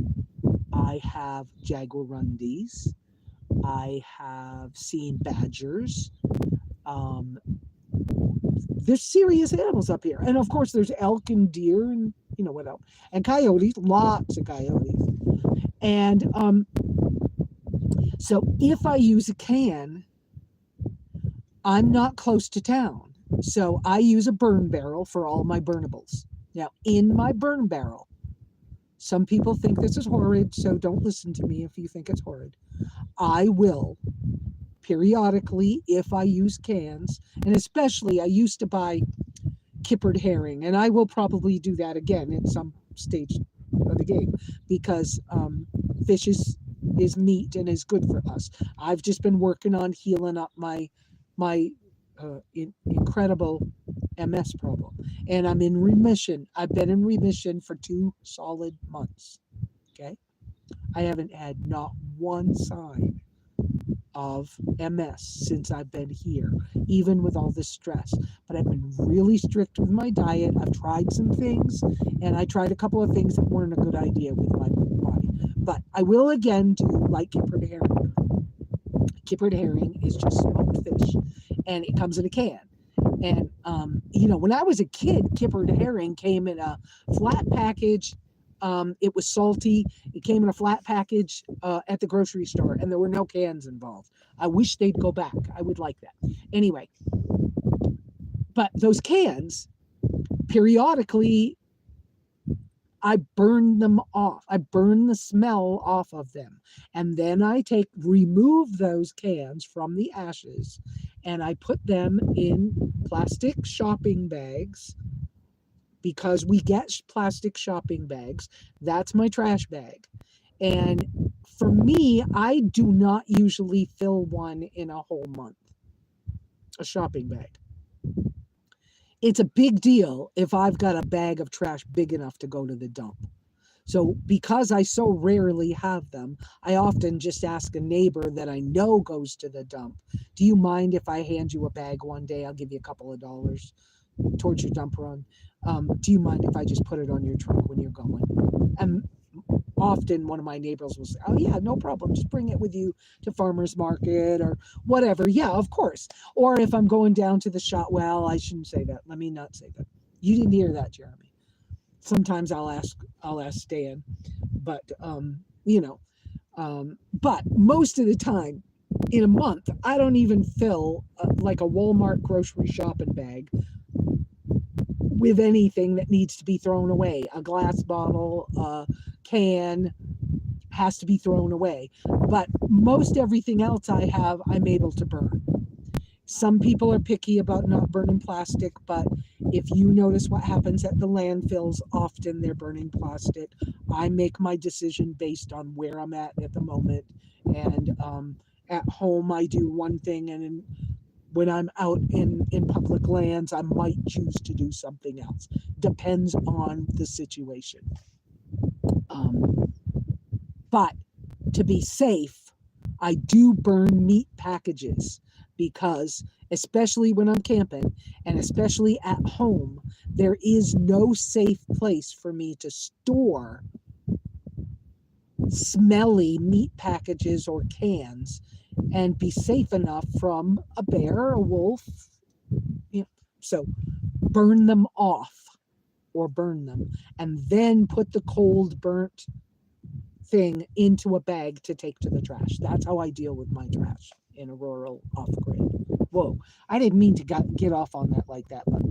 I have jaguarundis. I have seen badgers. There's serious animals up here. And of course, there's elk and deer and what else? And coyotes, lots of coyotes. And so if I use a can, I'm not close to town. So I use a burn barrel for all my burnables. Now, in my burn barrel, some people think this is horrid, so don't listen to me if you think it's horrid. I will periodically, if I use cans, and especially I used to buy kippered herring, and I will probably do that again at some stage of the game, because fish is meat and is good for us. I've just been working on healing up my incredible MS problem, and I'm in remission. I've been in remission for 2 solid months. Okay, I haven't had not one sign of MS since I've been here, even with all this stress. But I've been really strict with my diet. I've tried some things, and I tried a couple of things that weren't a good idea with my body. But I will again do like kippered herring. Kippered herring is just smoked fish, and it comes in a can. And when I was a kid, kippered herring came in a flat package. It was salty. It came in a flat package at the grocery store, and there were no cans involved. I wish they'd go back. I would like that. Anyway, but those cans, periodically, I burn them off. I burn the smell off of them. And then I remove those cans from the ashes, and I put them in plastic shopping bags, because we get plastic shopping bags. That's my trash bag. And for me, I do not usually fill one in a whole month, a shopping bag. It's a big deal if I've got a bag of trash big enough to go to the dump. So because I so rarely have them, I often just ask a neighbor that I know goes to the dump, do you mind if I hand you a bag one day? I'll give you a couple of dollars towards your dump run. Do you mind if I just put it on your trunk when you're going? And often one of my neighbors will say, oh yeah, no problem. Just bring it with you to farmer's market or whatever. Yeah, of course. Or if I'm going down to the shop, well, I shouldn't say that. Let me not say that. You didn't hear that, Jeremy. Sometimes I'll ask Stan, but but most of the time in a month, I don't even fill like a Walmart grocery shopping bag with anything that needs to be thrown away. A glass bottle, a can has to be thrown away. But most everything else I have, I'm able to burn. Some people are picky about not burning plastic, but if you notice what happens at the landfills, often they're burning plastic. I make my decision based on where I'm at the moment. And at home, I do one thing, and when I'm out in public lands, I might choose to do something else. Depends on the situation. But to be safe, I do burn meat packages, because especially when I'm camping and especially at home, there is no safe place for me to store smelly meat packages or cans and be safe enough from a bear, a wolf. So burn them off, or burn them, and then put the cold burnt thing into a bag to take to the trash. That's how I deal with my trash in a rural off-grid. Whoa, I didn't mean to get off on that like that, but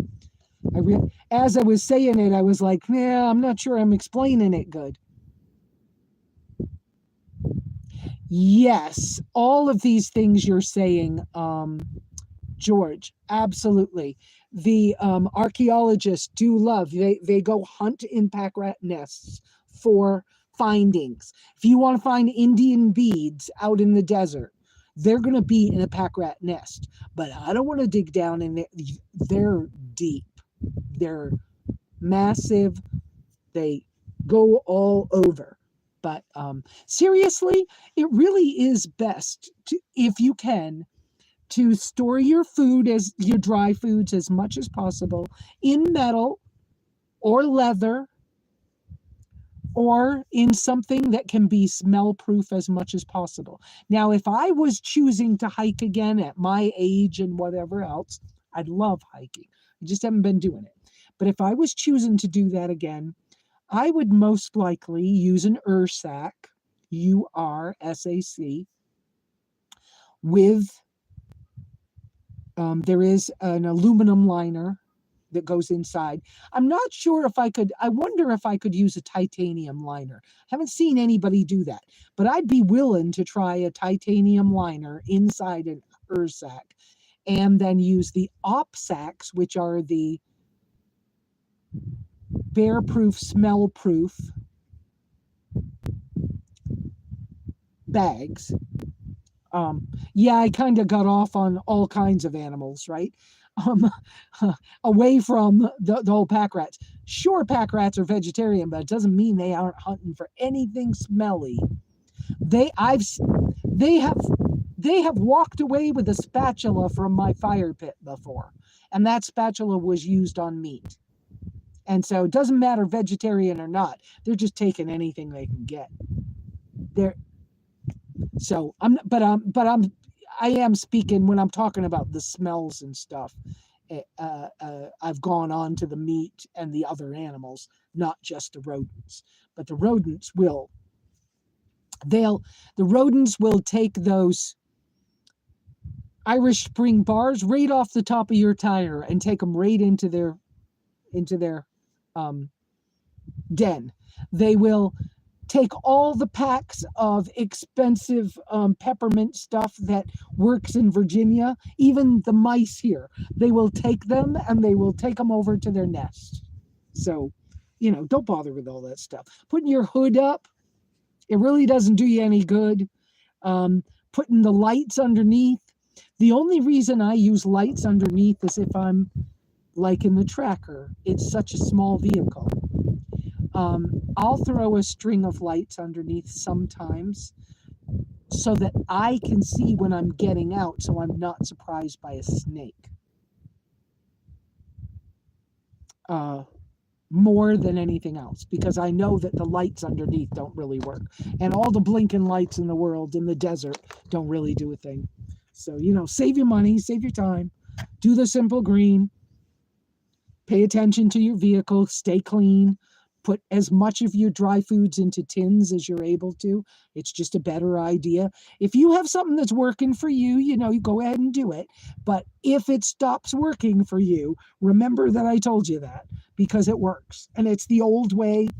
as I was saying it, I was like, yeah, I'm not sure I'm explaining it good. Yes, all of these things you're saying, George, absolutely. The archaeologists do love, they go hunt in pack rat nests for findings. If you want to find Indian beads out in the desert, they're going to be in a pack rat nest. But I don't want to dig down in there. They're deep. They're massive. They go all over. But seriously, it really is best to, if you can, to store your food, as your dry foods, as much as possible in metal or leather, or in something that can be smell proof as much as possible. Now, if I was choosing to hike again at my age and whatever else, I'd love hiking. I just haven't been doing it. But if I was choosing to do that again, I would most likely use an Ursac, URSAC, with, there is an aluminum liner that goes inside. I'm not sure if I could, I wonder if I could use a titanium liner. I haven't seen anybody do that, but I'd be willing to try a titanium liner inside an Ursac, and then use the OpSacs, which are the bear proof, smell proof bags. Yeah, I kind of got off on all kinds of animals, right? Away from the whole pack rats. Sure, pack rats are vegetarian, but it doesn't mean they aren't hunting for anything smelly. They have walked away with a spatula from my fire pit before, and that spatula was used on meat. And so it doesn't matter vegetarian or not, they're just taking anything they can get. I am speaking when I'm talking about the smells and stuff. I've gone on to the meat and the other animals, not just the rodents. But the rodents will take those Irish Spring bars right off the top of your tire and take them right into their den. They will take all the packs of expensive peppermint stuff that works in Virginia, even the mice here. They will take them and they will take them over to their nest. So, don't bother with all that stuff. Putting your hood up, it really doesn't do you any good. Putting the lights underneath. The only reason I use lights underneath is if I'm like in the tracker. It's such a small vehicle. I'll throw a string of lights underneath sometimes so that I can see when I'm getting out, so I'm not surprised by a snake. More than anything else, because I know that the lights underneath don't really work. And all the blinking lights in the world in the desert don't really do a thing. So, save your money, save your time, do the simple green, pay attention to your vehicle, stay clean. Put as much of your dry foods into tins as you're able to. It's just a better idea. If you have something that's working for you, you go ahead and do it. But if it stops working for you, remember that I told you that, because it works. And it's the old way.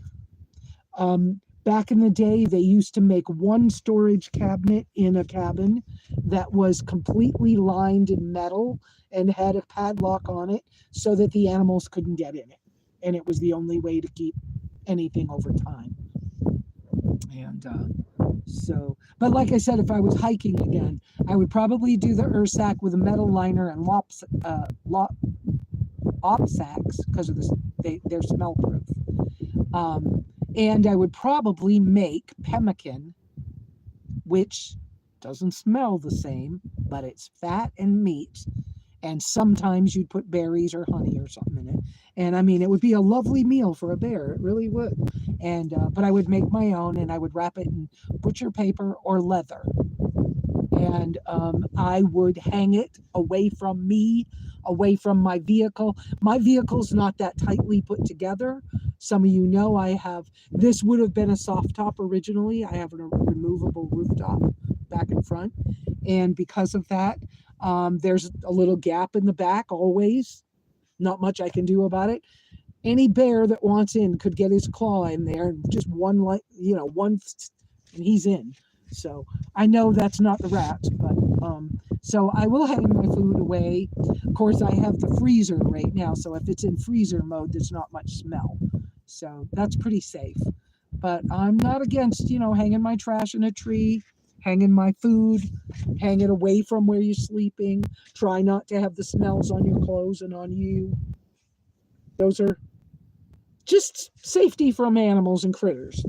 Back in the day, they used to make one storage cabinet in a cabin that was completely lined in metal and had a padlock on it so that the animals couldn't get in it. And it was the only way to keep anything over time. And but like I said, if I was hiking again, I would probably do the Ursac with a metal liner and OpSacs, because of they're smell proof. And I would probably make pemmican, which doesn't smell the same, but it's fat and meat. And sometimes you'd put berries or honey or something in it. And I mean, it would be a lovely meal for a bear. It really would. And but I would make my own, and I would wrap it in butcher paper or leather. And I would hang it away from me, away from my vehicle. My vehicle's not that tightly put together. Some of you know this would have been a soft top originally. I have a removable rooftop back in front. And because of that, there's a little gap in the back always. Not much I can do about it. Any bear that wants in could get his claw in there, and just one, and he's in. So I know that's not the rats, but so I will hang my food away. Of course, I have the freezer right now, so if it's in freezer mode, there's not much smell. So that's pretty safe. But I'm not against, hanging my trash in a tree, hanging my food, hang it away from where you're sleeping. Try not to have the smells on your clothes and on you. Those are Just safety from animals and critters,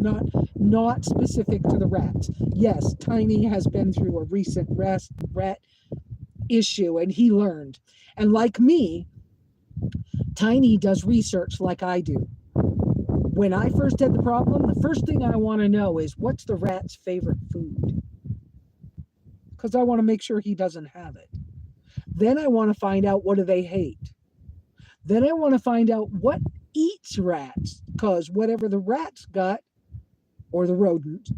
not specific to the rats. Yes, Tiny has been through a recent rat issue, and he learned. And like me, Tiny does research like I do. When I first had the problem, the first thing I want to know is what's the rat's favorite food? Because I want to make sure he doesn't have it. Then I want to find out what do they hate. Then I want to find out what eats rats, because whatever the rats got, or the rodent,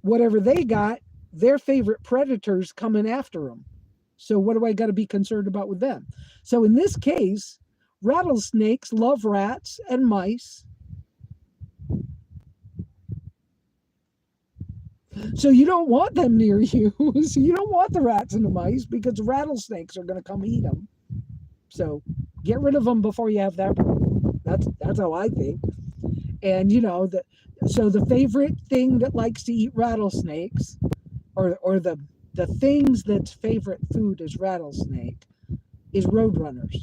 whatever they got, their favorite predators coming after them. So what do I got to be concerned about with them? So in this case, rattlesnakes love rats and mice. So you don't want them near you. So you don't want the rats and the mice because rattlesnakes are going to come eat them. So get rid of them before you have that problem. That's how I think. And so the favorite thing that likes to eat rattlesnakes, or the things that's favorite food is rattlesnake, is roadrunners.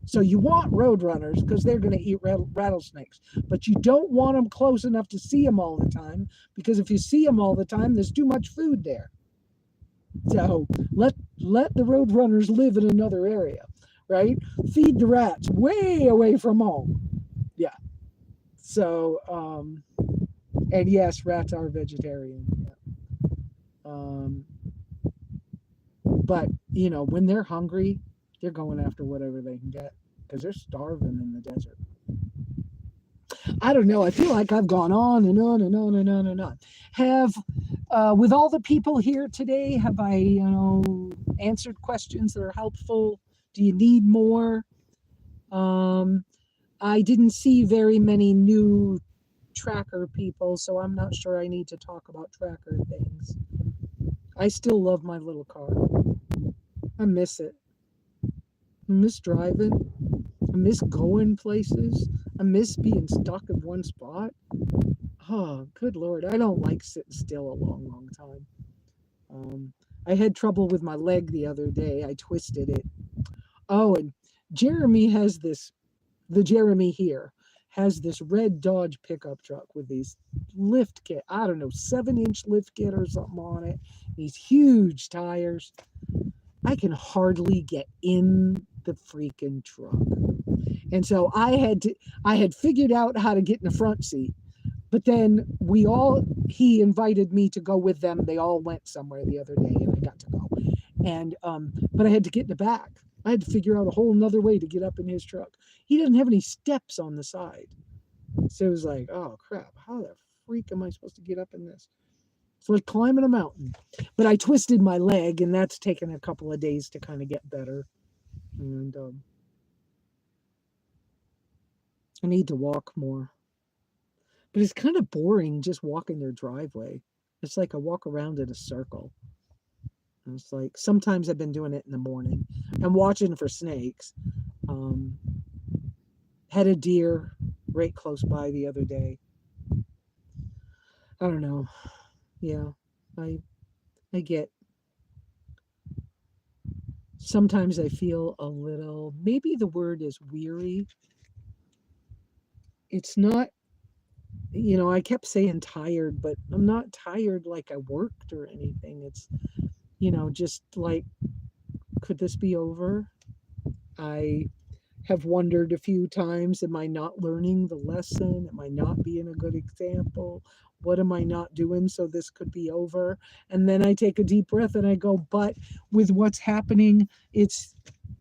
So you want roadrunners because they're going to eat rattlesnakes, but you don't want them close enough to see them all the time, because if you see them all the time, there's too much food there. So let the roadrunners live in another area, right? Feed the rats way away from home. Yeah. So, and yes, rats are vegetarian. Yeah. But when they're hungry, they're going after whatever they can get because they're starving in the desert. I don't know. I feel like I've gone on and on and on and on and on. With all the people here today, have I, answered questions that are helpful? Do you need more? I didn't see very many new tracker people, so I'm not sure I need to talk about tracker things. I still love my little car. I miss it. I miss driving. I miss going places. I miss being stuck in one spot. Oh, good Lord. I don't like sitting still a long, long time. I had trouble with my leg the other day. I twisted it. Oh, and Jeremy has the Jeremy here has this red Dodge pickup truck with these lift kit. I don't know, 7-inch lift kit or something on it. These huge tires. I can hardly get in the freaking truck. And so I had figured out how to get in the front seat. But then he invited me to go with them. They all went somewhere the other day and I got to go. And but I had to get in the back. I had to figure out a whole nother way to get up in his truck. He doesn't have any steps on the side. So it was like, oh crap, how the freak am I supposed to get up in this? It's like climbing a mountain. But I twisted my leg, and that's taken a couple of days to kind of get better. And I need to walk more. But it's kind of boring just walking their driveway. It's like I walk around in a circle. And it's like sometimes I've been doing it in the morning. I'm watching for snakes. Had a deer right close by the other day. I don't know. Yeah, I get. Sometimes I feel a little. Maybe the word is weary. It's not. I kept saying tired, but I'm not tired like I worked or anything. It's, just like, could this be over? I have wondered a few times, am I not learning the lesson? Am I not being a good example? What am I not doing so this could be over? And then I take a deep breath and I go, but with what's happening, it's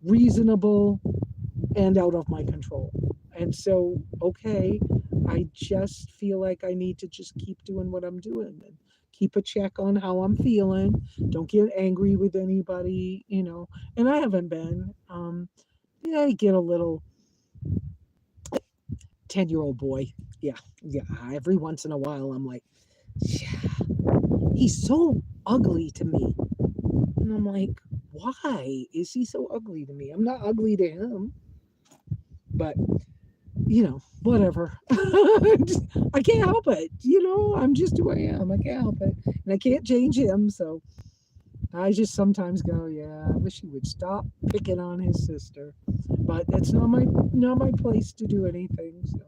reasonable and out of my control. And so, okay, I just feel like I need to just keep doing what I'm doing and keep a check on how I'm feeling. Don't get angry with anybody, and I haven't been. I get a little 10-year-old boy. Yeah. Every once in a while, I'm like, yeah, he's so ugly to me. And I'm like, why is he so ugly to me? I'm not ugly to him. But, whatever. I can't help it. I'm just who I am. I can't help it. And I can't change him. So I just sometimes go, yeah, I wish he would stop picking on his sister. But it's not my place to do anything. So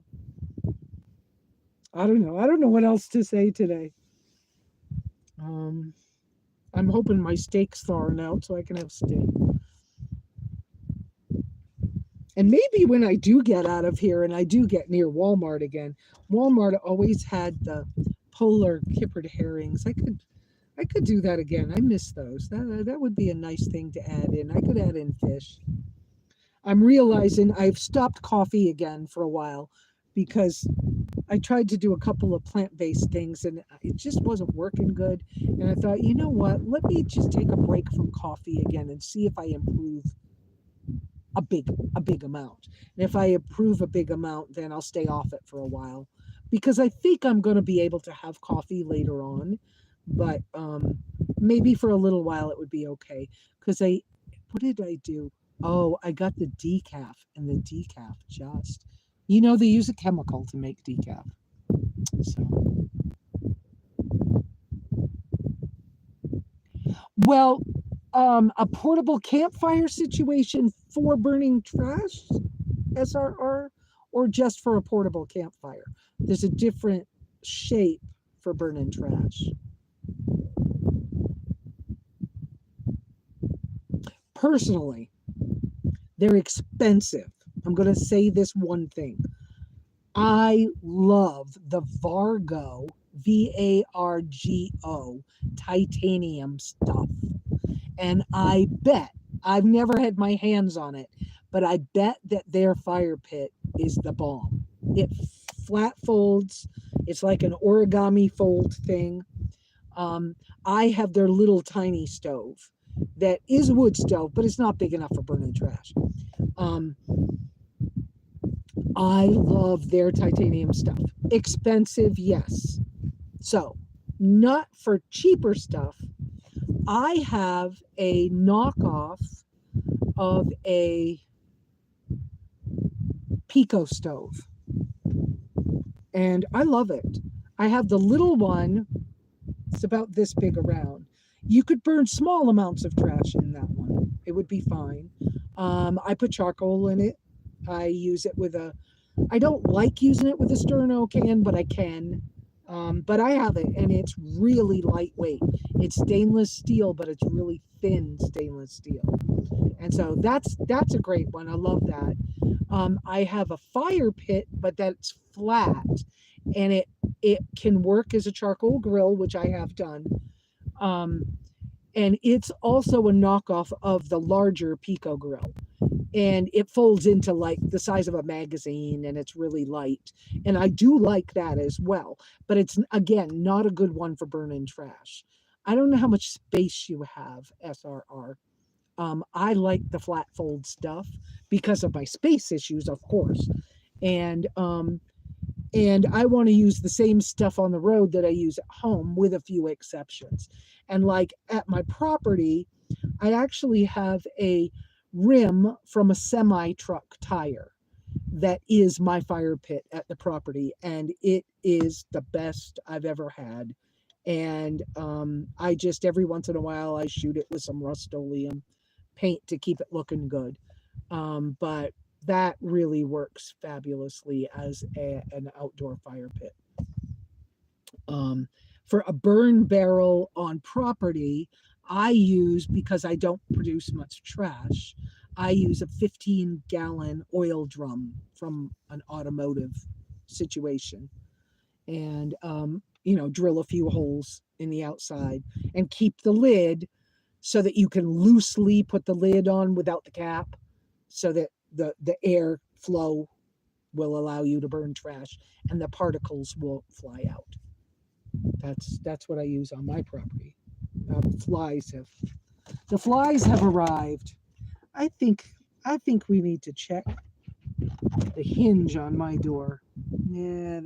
I don't know. I don't know what else to say today. Um, I'm hoping my steak's thawing out so I can have steak. And maybe when I do get out of here and I do get near Walmart again, Walmart always had the polar kippered herrings. I could do that again. I miss those. That would be a nice thing to add in. I could add in fish. I'm realizing I've stopped coffee again for a while because I tried to do a couple of plant-based things and it just wasn't working good. And I thought, you know what? Let me just take a break from coffee again and see if I improve a big amount. And if I improve a big amount, then I'll stay off it for a while because I think I'm going to be able to have coffee later on, but maybe for a little while it would be okay because what did I do? Oh, I got the decaf, and the decaf just, they use a chemical to make decaf. So, well, a portable campfire situation for burning trash, SRR, or just for a portable campfire? There's a different shape for burning trash. Personally, they're expensive. I'm going to say this one thing. I love the Vargo, VARGO, titanium stuff. And I bet, I've never had my hands on it, but I bet that their fire pit is the bomb. It flat folds. It's like an origami fold thing. I have their little tiny stove that is a wood stove, but it's not big enough for burning trash. I love their titanium stuff. Expensive, yes. So, not for cheaper stuff. I have a knockoff of a Pico stove, and I love it. I have the little one. It's about this big around. You could burn small amounts of trash in that one. It would be fine. I put charcoal in it. I use it with I don't like using it with a sterno can, but I can. But I have it, and it's really lightweight. It's stainless steel, but it's really thin stainless steel. And so that's a great one. I love that. I have a fire pit, but that's flat, and it can work as a charcoal grill, which I have done. And it's also a knockoff of the larger Pico grill. And it folds into like the size of a magazine, and it's really light. And I do like that as well. But it's, again, not a good one for burning trash. I don't know how much space you have, SRR. I like the flat fold stuff because of my space issues, of course. And I want to use the same stuff on the road that I use at home with a few exceptions. And like at my property, I actually have a rim from a semi truck tire that is my fire pit at the property, and it is the best I've ever had. And I just, every once in a while, I shoot it with some Rust-Oleum paint to keep it looking good. But that really works fabulously as an outdoor fire pit. For a burn barrel on property, I use, because I don't produce much trash, I use a 15-gallon oil drum from an automotive situation. And, drill a few holes in the outside and keep the lid so that you can loosely put the lid on without the cap so that the air flow will allow you to burn trash and the particles will fly out. That's what I use on my property. The flies have arrived. I think we need to check the hinge on my door. Yeah,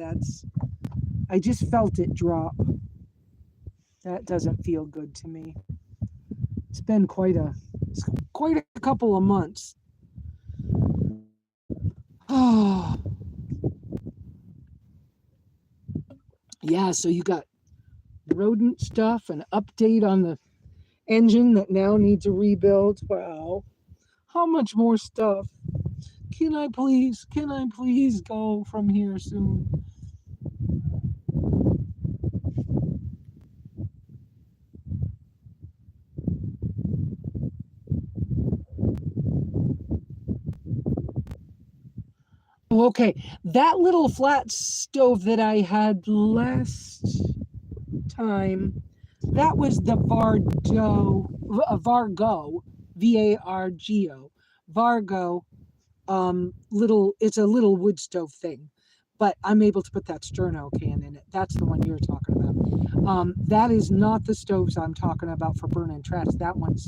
I just felt it drop. That doesn't feel good to me. It's been quite a couple of months. Oh. Yeah, so you got rodent stuff, an update on the engine that now needs a rebuild. Wow. How much more stuff? Can I please go from here soon? Oh, okay. That little flat stove that I had last time, that was the Vargo, Vargo, Vargo, little, it's a little wood stove thing, but I'm able to put that sterno can in it. That's the one you're talking about. That is not the stoves I'm talking about for burning trash. That one's,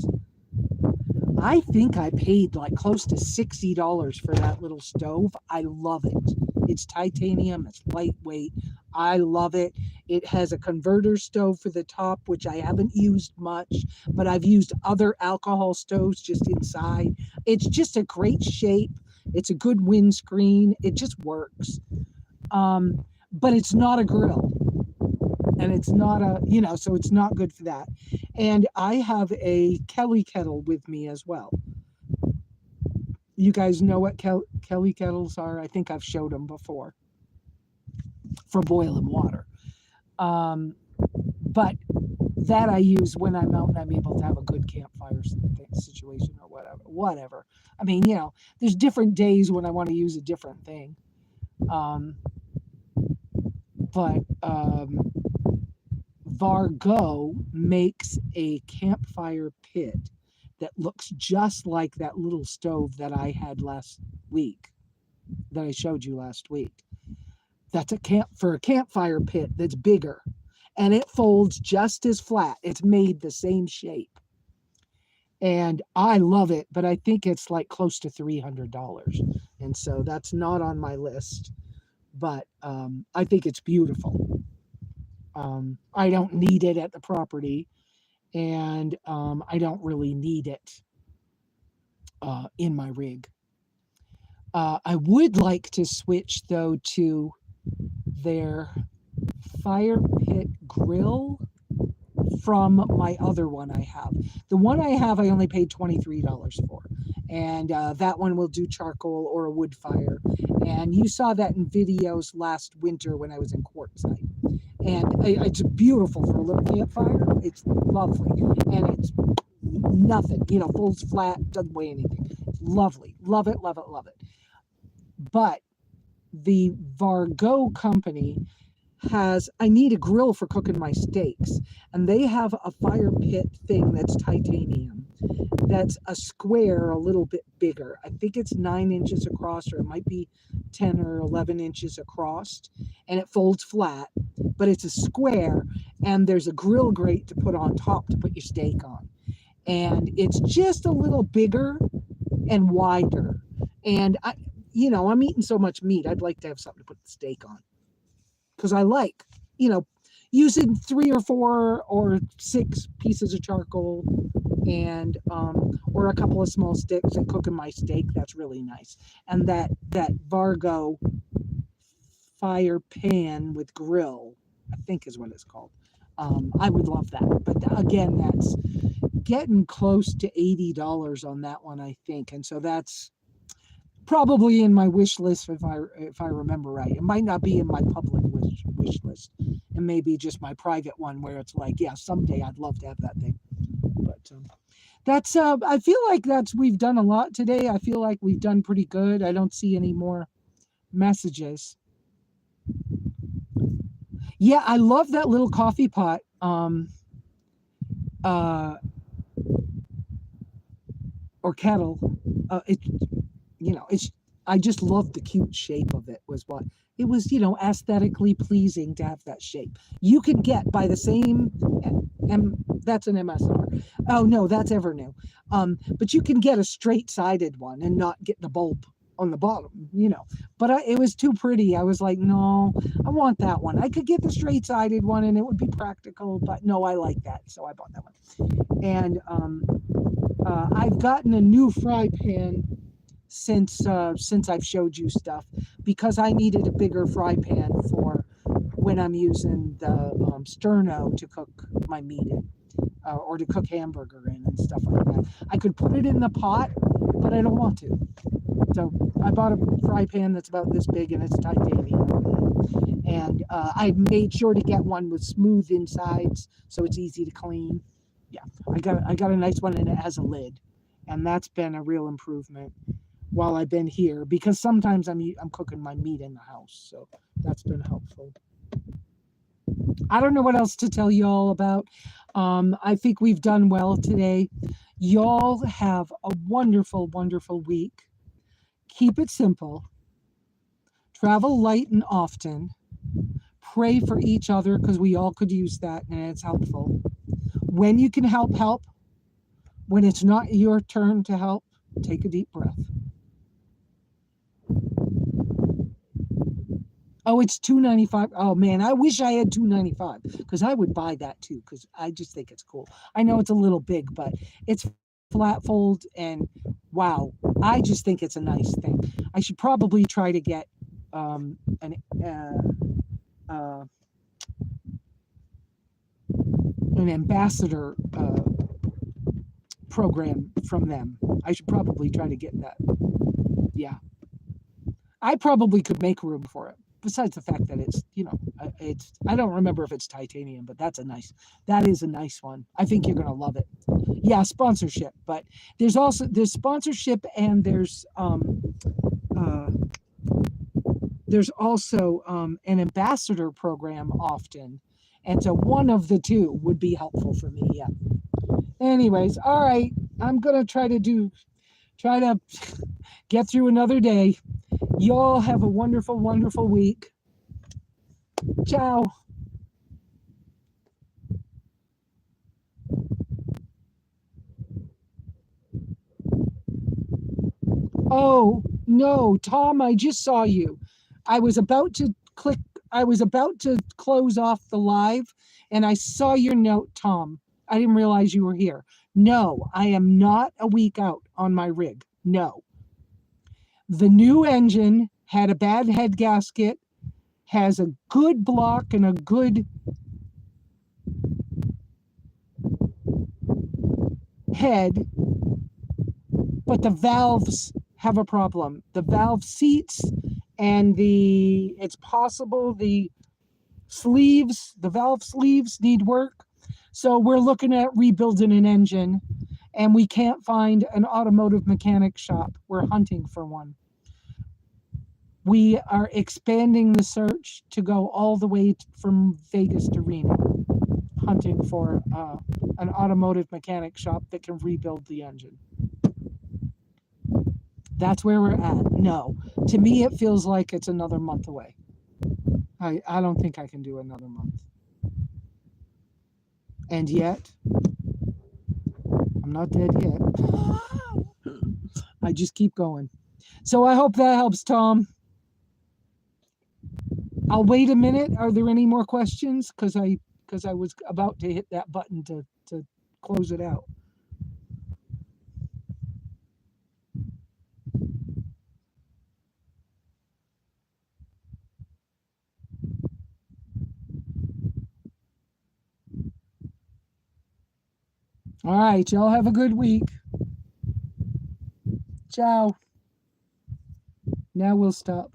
I think I paid like close to $60 for that little stove. I love it. It's titanium, it's lightweight. I love it. It has a converter stove for the top, which I haven't used much, but I've used other alcohol stoves just inside. It's just a great shape. It's a good windscreen. It just works. But it's not a grill. And it's not a, so it's not good for that. And I have a Kelly kettle with me as well. You guys know what Kelly kettles are? I think I've showed them before for boiling water. But that I use when I'm out and I'm able to have a good campfire situation or whatever. I mean, there's different days when I want to use a different thing. But Vargo makes a campfire pit that looks just like that little stove that I had last week, that I showed you last week. That's a campfire pit that's bigger, and it folds just as flat. It's made the same shape. And I love it, but I think it's like close to $300. And so that's not on my list, but I think it's beautiful. I don't need it at the property, and I don't really need it in my rig. I would like to switch, though, to their fire pit grill from my other one I have. The one I have, I only paid $23 for. And that one will do charcoal or a wood fire. And you saw that in videos last winter when I was in Quartzsite. And it's beautiful for a little campfire. It's lovely. And it's nothing, folds flat, doesn't weigh anything. It's lovely. Love it, love it, love it. But the Vargo company I need a grill for cooking my steaks, and they have a fire pit thing that's titanium, that's a square a little bit bigger. I think it's 9 inches across, or it might be 10 or 11 inches across, and it folds flat, but it's a square, and there's a grill grate to put on top to put your steak on, and it's just a little bigger and wider. And I'm eating so much meat, I'd like to have something to put the steak on. Because I like, using 3 or 4 or 6 pieces of charcoal and or a couple of small sticks and cooking my steak. That's really nice. And that Vargo fire pan with grill, I think is what it's called. I would love that. But again, that's getting close to $80 on that one, I think. And so that's probably in my wish list if I remember right. It might not be in my public wish list. It may be just my private one where it's like, yeah, someday I'd love to have that thing. But that's I feel like we've done a lot today. I feel like we've done pretty good. I don't see any more messages. Yeah, I love that little coffee pot. Or kettle. I just loved the cute shape of it. Was what it was, aesthetically pleasing to have that shape. You could get by the same, that's an MSR. Oh no, that's Evernew. But you can get a straight-sided one and not get the bulb on the bottom, But it was too pretty. I was like, no, I want that one. I could get the straight-sided one and it would be practical, but no, I like that, so I bought that one. And I've gotten a new fry pan since I've showed you stuff, because I needed a bigger fry pan for when I'm using the sterno to cook my meat in, or to cook hamburger in and stuff like that. I could put it in the pot, but I don't want to. So I bought a fry pan that's about this big, and it's titanium. And I made sure to get one with smooth insides so it's easy to clean. Yeah, I got a nice one, and it has a lid, and that's been a real improvement. while I've been here, because sometimes I'm cooking my meat in the house, so that's been helpful. I don't know what else to tell y'all about. I think we've done well today. Y'all have a wonderful, wonderful week. Keep it simple. Travel light and often. Pray for each other, because we all could use that and it's helpful. When you can help, help. When it's not your turn to help, take a deep breath. Oh, it's $2.95. Oh man, I wish I had $2.95, because I would buy that too, because I just think it's cool. I know it's a little big, but it's flat fold, and wow, I just think it's a nice thing. I should probably try to get an ambassador program from them. I should probably try to get that. Yeah, I probably could make room for it. Besides the fact that it's, I don't remember if it's titanium, but that is a nice one. I think you're gonna love it. Yeah, sponsorship, but there's sponsorship, and there's also an ambassador program often, and so one of the two would be helpful for me. Yeah. Anyways, all right, I'm gonna try to get through another day. Y'all have a wonderful, wonderful week. Ciao. Oh, no, Tom, I just saw you. I was about to close off the live, and I saw your note, Tom. I didn't realize you were here. No, I am not a week out on my rig. No. The new engine had a bad head gasket, has a good block and a good head, but the valves have a problem. The valve seats and it's possible the valve sleeves need work. So we're looking at rebuilding an engine, and we can't find an automotive mechanic shop. We're hunting for one. We are expanding the search to go all the way from Vegas to Reno, hunting for an automotive mechanic shop that can rebuild the engine. That's where we're at. No, to me, it feels like it's another month away. I don't think I can do another month. And yet, I'm not dead yet. I just keep going. So I hope that helps, Tom. I'll wait a minute. Are there any more questions? Because I was about to hit that button to close it out. All right, y'all have a good week. Ciao. Now we'll stop.